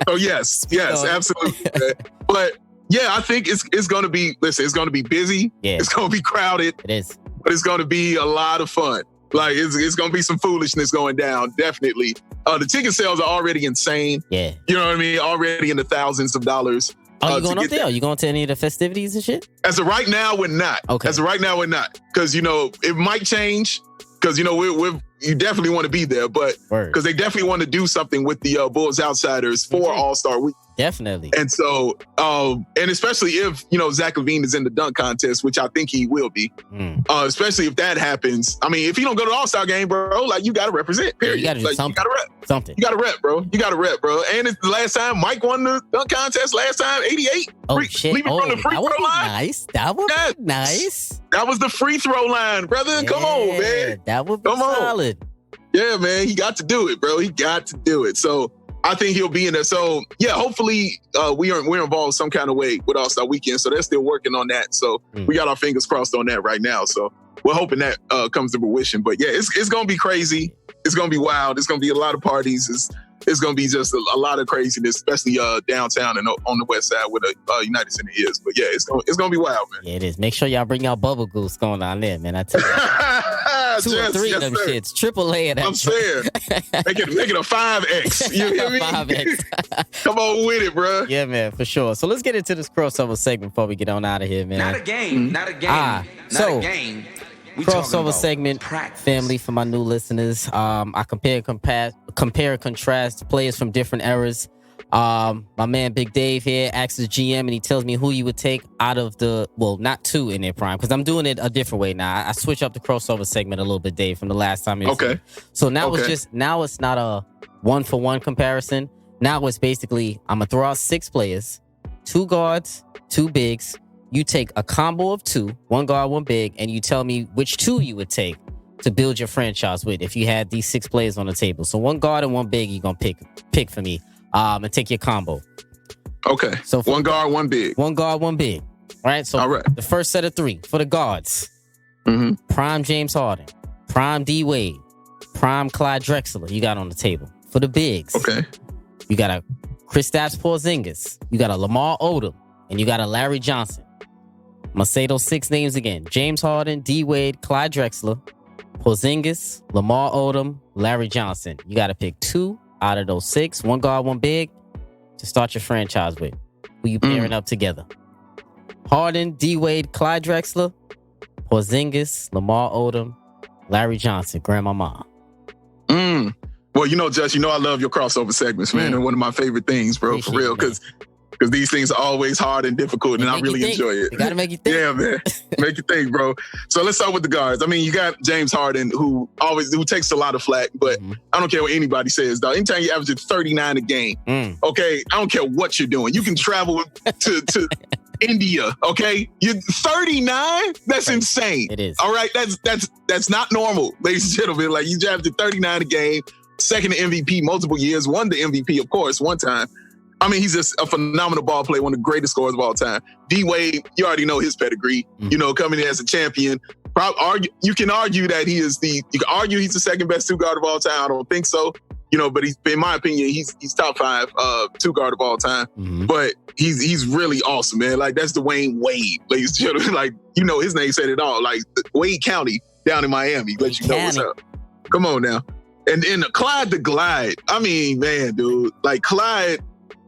So yes, absolutely. Man. But yeah, I think it's going to be, it's going to be busy. Yeah. It's going to be crowded. It is. But it's going to be a lot of fun. Like, it's going to be some foolishness going down, definitely. The ticket sales are already insane. Yeah. You know what I mean? Already in the thousands of dollars. Are you going up there? Are you going to any of the festivities and shit? As of right now, we're not. Okay. As of right now, we're not. Because, it might change. Because, you definitely want to be there. But because they definitely want to do something with the Bulls Outsiders for All-Star Week. Definitely. And so, and especially if, Zach LaVine is in the dunk contest, which I think he will be, especially if that happens. I mean, if you don't go to the All-Star game, bro, like, you got to represent, period. Yeah, you got to do something. You got to rep. Something. You got to rep, bro. You got to rep, bro. And it's the last time Mike won the dunk contest, last time, 88. Oh, shit. Leaving from the free throw line. Nice. That would be nice. That was the free throw line, brother. Come on, man. That would be solid. Yeah, man. He got to do it, bro. He got to do it. So, I think he'll be in there. So, yeah, hopefully we're involved some kind of way with All-Star Weekend. So they're still working on that. So we got our fingers crossed on that right now. So we're hoping that comes to fruition. But yeah, it's going to be crazy. It's going to be wild. It's going to be a lot of parties. It's going to be just a lot of craziness, especially downtown and on the west side where the United Center is. But yeah, it's going to be wild, man. Yeah, it is. Make sure y'all bring y'all bubble goose going on there, man. I tell you. 2 or 3 of them shits. Triple A of that. I'm saying. Make it a 5X. You hear me? 5X. Come on with it, bro. Yeah, man, for sure. So let's get into this crossover segment before we get on out of here, man. Not a game. Not a game. Not a game. Crossover segment, family, for my new listeners. I compare and contrast players from different eras. My man Big Dave here asks his GM and he tells me who you would take out of not 2 in their prime, because I'm doing it a different way now. I switch up the crossover segment a little bit, Dave, from the last time. Okay. So now it's not a 1-for-1 comparison. Now it's basically, I'm gonna throw out 6 players, 2 guards, 2 bigs. You take a combo of 2, 1 guard, 1 big, and you tell me which 2 you would take to build your franchise with if you had these 6 players on the table. So 1 guard and 1 big, you're gonna pick for me. And take your combo. Okay. So 1 guard, 1 big. 1 guard, 1 big. All right. So all right. The first set of 3 for the guards. Prime James Harden, prime D Wade, prime Clyde Drexler. You got on the table. For the bigs. Okay. You got a Kristaps Porzingis. You got a Lamar Odom, and you got a Larry Johnson. I'm gonna say those 6 names again: James Harden, D Wade, Clyde Drexler, Porzingis, Lamar Odom, Larry Johnson. You got to pick 2 out of those 6, 1 guard, 1 big, to start your franchise with. Who you pairing up together? Harden, D Wade, Clyde Drexler, Porzingis, Lamar Odom, Larry Johnson, Grandmama. Well, Judge, I love your crossover segments, man. They're one of my favorite things, bro. Appreciate for real, because these things are always hard and difficult, and I really enjoy it. You gotta make you think. Yeah, man. Make you think, bro. So let's start with the guards. I mean, you got James Harden, who takes a lot of flack, but I don't care what anybody says, dog. Anytime you average 39 a game, okay, I don't care what you're doing. You can travel to India, okay? You're 39? That's insane. It is. All right, that's not normal, ladies and gentlemen. Like, you average 39 a game, second to MVP multiple years, won the MVP, of course, one time. I mean, he's just a phenomenal ball player, one of the greatest scorers of all time. D Wade, you already know his pedigree. Coming in as a champion. You can argue that he's the second best 2 guard of all time. I don't think so. But in my opinion, he's top 5 2 guard of all time. But he's really awesome, man. Like, that's Dwayne Wade, ladies and gentlemen. Like, his name said it all. Like, Wade County down in Miami. Let you know what's up. Come on now. And in Clyde the Glide, I mean, man, dude, like, Clyde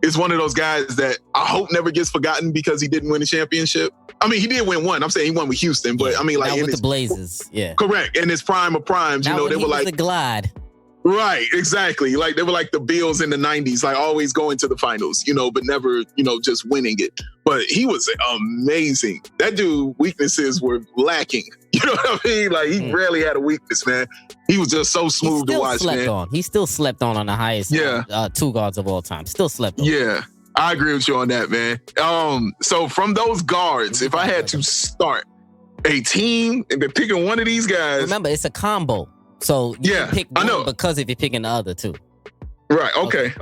is one of those guys that I hope never gets forgotten because he didn't win a championship. I mean, he did win one. I'm saying he won with Houston, but I mean, like, with the Blazers, yeah, correct. In his prime of primes, they were like the Glide. Right, exactly. Like they were like the Bills in the 90s, like always going to the finals, but never, just winning it. But he was amazing. That dude weaknesses were lacking. You know what I mean? Like he rarely had a weakness, man. He was just so smooth to watch, man. He still slept on the highest two guards of all time. Still slept on. Yeah, I agree with you on that, man. So from those guards, if I had to start a team and been picking one of these guys. Remember, it's a combo. So you can pick one, I know, because if you're picking the other two. Right. Okay.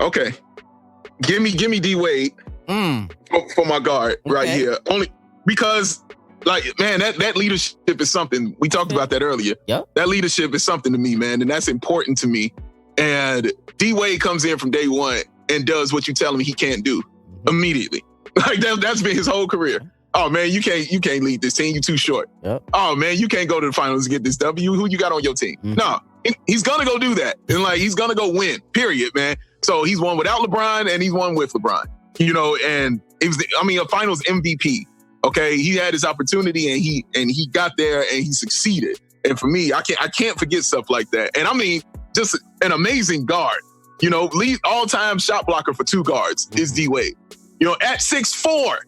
Give me D Wade for my guard right here. Only because, like, man, that leadership is something. We talked about that earlier. Yep. That leadership is something to me, man, and that's important to me. And D Wade comes in from day one and does what you tell him he can't do immediately. Like that's been his whole career. Oh man, you can't lead this team. You're too short. Yep. Oh man, you can't go to the finals and get this W. Who you got on your team? No, he's gonna go do that, and like he's gonna go win. Period, man. So he's won without LeBron, and he's won with LeBron. And it was, a Finals MVP. Okay, he had his opportunity, and he got there, and he succeeded. And for me, I can't forget stuff like that. And I mean, just an amazing guard. Lead all-time shot blocker for two guards is D Wade. At 6'4".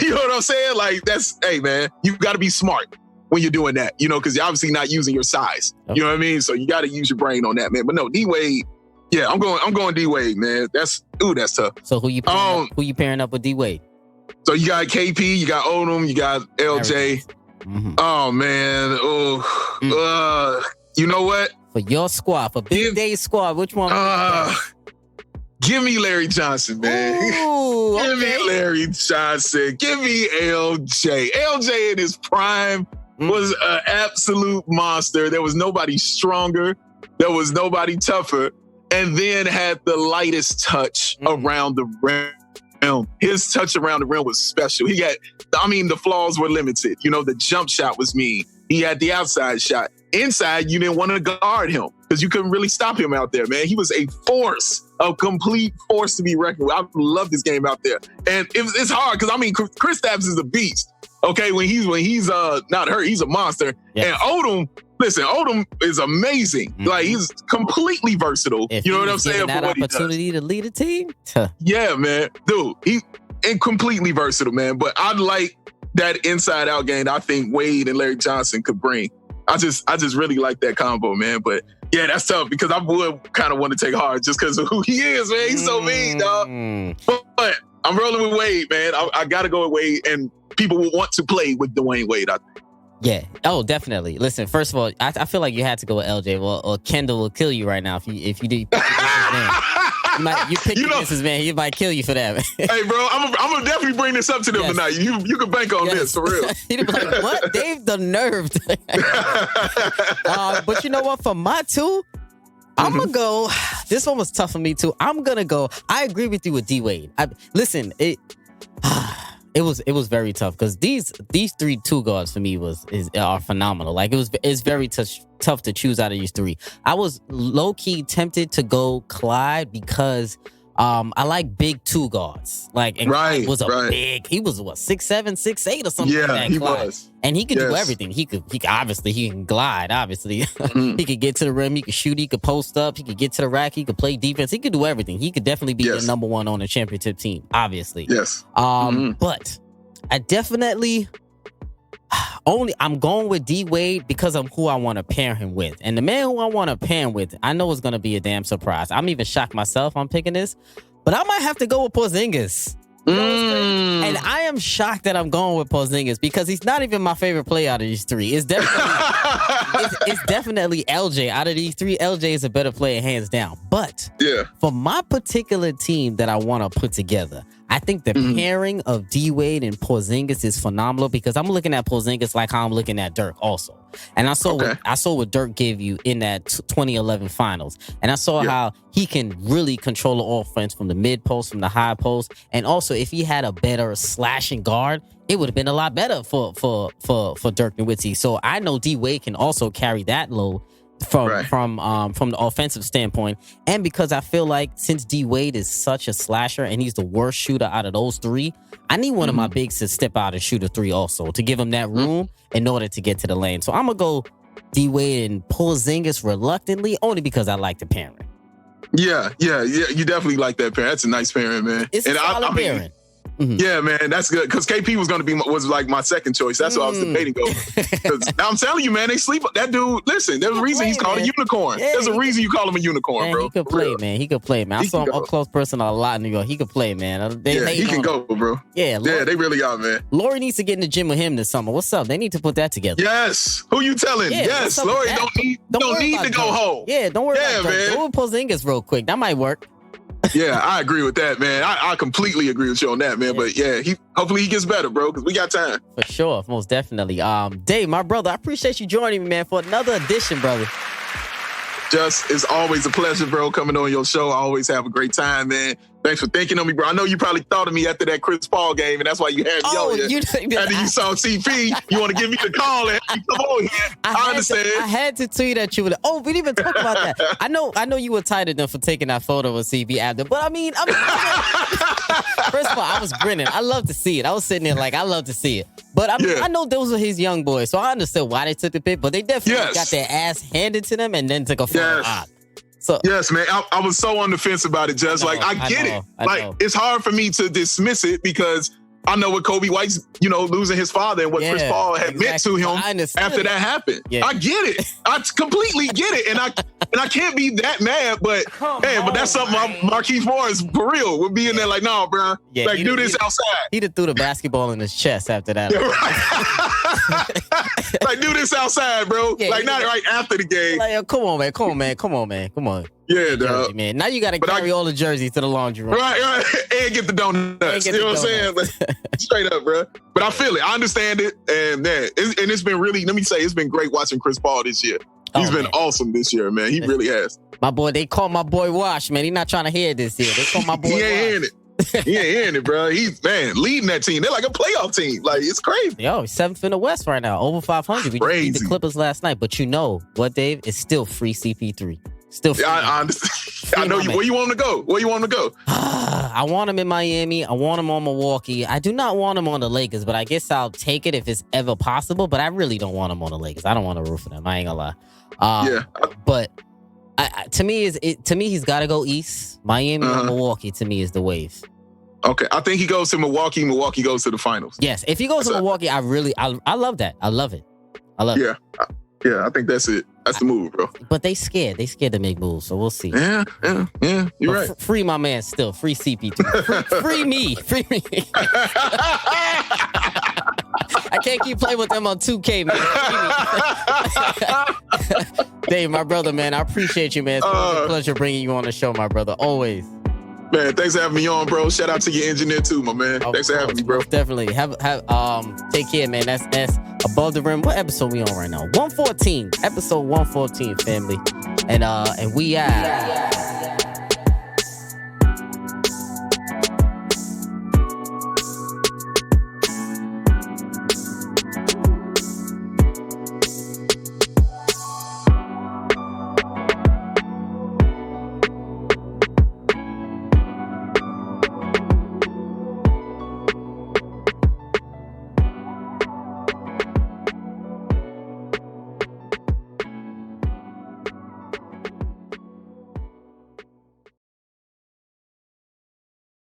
You know what I'm saying? Like hey man, you got to be smart when you're doing that, because you're obviously not using your size. You know what I mean? So you got to use your brain on that, man. But no, D Wade, yeah, I'm going D Wade, man. That's tough. So who you pairing up with D Wade? So you got KP, you got Odom, you got LJ. Oh man, you know what? For your squad, for Big Day's squad, which one? Give me Larry Johnson, man. Ooh, Give me Larry Johnson. Give me LJ. LJ in his prime was an absolute monster. There was nobody stronger. There was nobody tougher. And then had the lightest touch around the rim. His touch around the rim was special. The flaws were limited. The jump shot was mean. He had the outside shot. Inside, you didn't want to guard him because you couldn't really stop him out there, man. He was a force, a complete force to be reckoned with. I love this game out there. And it's hard because, Kristaps is a beast. Okay, when he's not hurt, he's a monster. Yeah. And Odom is amazing. Like, he's completely versatile. If you know what I'm saying? That opportunity to lead a team? Yeah, man. Dude, he's completely versatile, man. But I'd like that inside-out game I think Wade and Larry Johnson could bring. I just really like that combo, man. But yeah, that's tough because I would kind of want to take Hard just because of who he is, man. He's so mean, dog. But I'm rolling with Wade, man. I got to go with Wade, and people will want to play with Dwayne Wade, I think. Yeah. Oh, definitely. Listen, first of all, I feel like you had to go with LJ. Well, or Kendall will kill you right now if you do. You pick this man. He might kill you for that. Hey, bro, I'm gonna definitely bring this up to them tonight. You can bank on this for real. He'd be like, "What? Dave the nerve." But you know what? For my two, I'm gonna go. This one was tough for me too. I'm gonna go. I agree with you with D Wade. Listen, it was very tough because these 3 two guards for me are phenomenal. Like it's very tough to choose out of these 3. I was low key tempted to go Clyde because I like big 2 guards. Like, and Clyde was big. He was 6'7", 6'8" or something. Yeah, like that, he Clyde. was. And he could do everything. He can glide. Obviously, he could get to the rim. He could shoot. He could post up. He could get to the rack. He could play defense. He could do everything. He could definitely be the number 1 on the championship team. Obviously, yes. But I definitely I'm going with D Wade because of who I want to pair him with. And the man who I want to pair him with, I know is going to be a damn surprise. I'm even shocked myself I'm picking this, but I might have to go with Porzingis. And I am shocked that I'm going with Porzingis because he's not even my favorite player out of these 3. It's definitely LJ. Out of these 3, LJ is a better player hands down. But for my particular team that I want to put together, I think the pairing of D Wade and Porzingis is phenomenal because I'm looking at Porzingis like how I'm looking at Dirk also. And I saw what Dirk gave you in that 2011 finals. And I saw how he can really control the offense from the mid post, from the high post. And also if he had a better slashing guard, it would have been a lot better for Dirk Nowitzki. So I know D Wade can also carry that load from the offensive standpoint. And because I feel like since D Wade is such a slasher and he's the worst shooter out of those 3, I need one of my bigs to step out and shoot a 3 also to give him that room in order to get to the lane. So I'm gonna go D-Wade and Porzingis reluctantly, only because I like the pairing. Yeah. You definitely like that pairing. That's a nice pairing, man. It's a solid pairing. Mm-hmm. Yeah, man, that's good. Because KP was like my second choice. That's what I was debating over. Because I'm telling you, man, they sleep. That dude, listen, there's a reason he's called a unicorn. Yeah, there's a reason you call him a unicorn, bro. He could play, man. He could play, man. I saw him up close personal a lot in New York. He could play, man. He can go, bro. Yeah, they really are, man. Lori needs to get in the gym with him this summer. What's up? They need to put that together. Yes. Who you telling? Yeah, yes, Lori don't need to go home. Yeah, don't worry about man. Go with Porzingis real quick. That might work. Yeah, I agree with that, man. I completely agree with you on that, man. But yeah, hopefully he gets better, bro, because we got time. For sure, most definitely. Dave, my brother, I appreciate you joining me, man, for another edition, brother. Just, it's always a pleasure, bro, coming on your show. I always have a great time, man. Thanks for thinking of me, bro. I know you probably thought of me after that Chris Paul game, and that's why you had me on here. After you saw CP, you want to give me the call and come on here. I understand. I had to tweet at you. Oh, we didn't even talk about that. I know you were tight enough for taking that photo of CP after, but I mean, first of all, I was grinning. I love to see it. I was sitting there like, I love to see it. But I mean, I know those are his young boys, so I understood why they took the pic, but they definitely got their ass handed to them and then took a photo out. So, yes, man. I was so on the fence about it, just I get it. It's hard for me to dismiss it because I know what Kobe White's, losing his father and what Chris Paul had meant to him after that happened. Yeah. I get it. I completely get it. And I can't be that mad, but but that's something Marquise Morris, for real, would be in there like, no, bro. Yeah, do this outside. He'd have threw the basketball in his chest after that. Do this outside, bro. Yeah, not right after the game. Like, come on, man. Yeah, dog. Man. Now you got to carry all the jerseys to the laundry room. Right. And get the donuts. You know what I'm saying? Straight up, bro. But I feel it. I understand it. And man, it's been really, let me say, it's been great watching Chris Paul this year. He's been awesome this year, man. He really has. My boy, they call my boy Wash, man. He's not trying to hear this here. They call my boy He Wash. ain't hearing it. He ain't hearing it, bro. He's, leading that team. They're like a playoff team. Like, it's crazy. Yo, he's 7th in the West right now. Over 500. We just beat the Clippers last night. But you know what, Dave? It's still free CP3. Still free. I understand. I know you. Where you want him to go? I want him in Miami. I want him on Milwaukee. I do not want him on the Lakers, but I guess I'll take it if it's ever possible. But I really don't want him on the Lakers. I don't want to root for them. I ain't gonna lie. But to me, he's got to go east. Miami or Milwaukee to me is the wave. Okay, I think he goes to Milwaukee. Milwaukee goes to the finals. Yes, if he goes to Milwaukee, I love that. I love it. Yeah, I think that's it. That's the move, bro. But they scared. They scared to make moves, so we'll see. Yeah. You're right. Free my man still. Free CP2. Free me. I can't keep playing with them on 2K, man. Dave, my brother, man, I appreciate you, man. It's always a pleasure bringing you on the show, my brother. Always. Man, thanks for having me on, bro. Shout out to your engineer too, my man. Thanks for having me, bro. Definitely. Take care, man. That's Above the Rim. What episode we on right now? 114. Episode 114, family. And we out.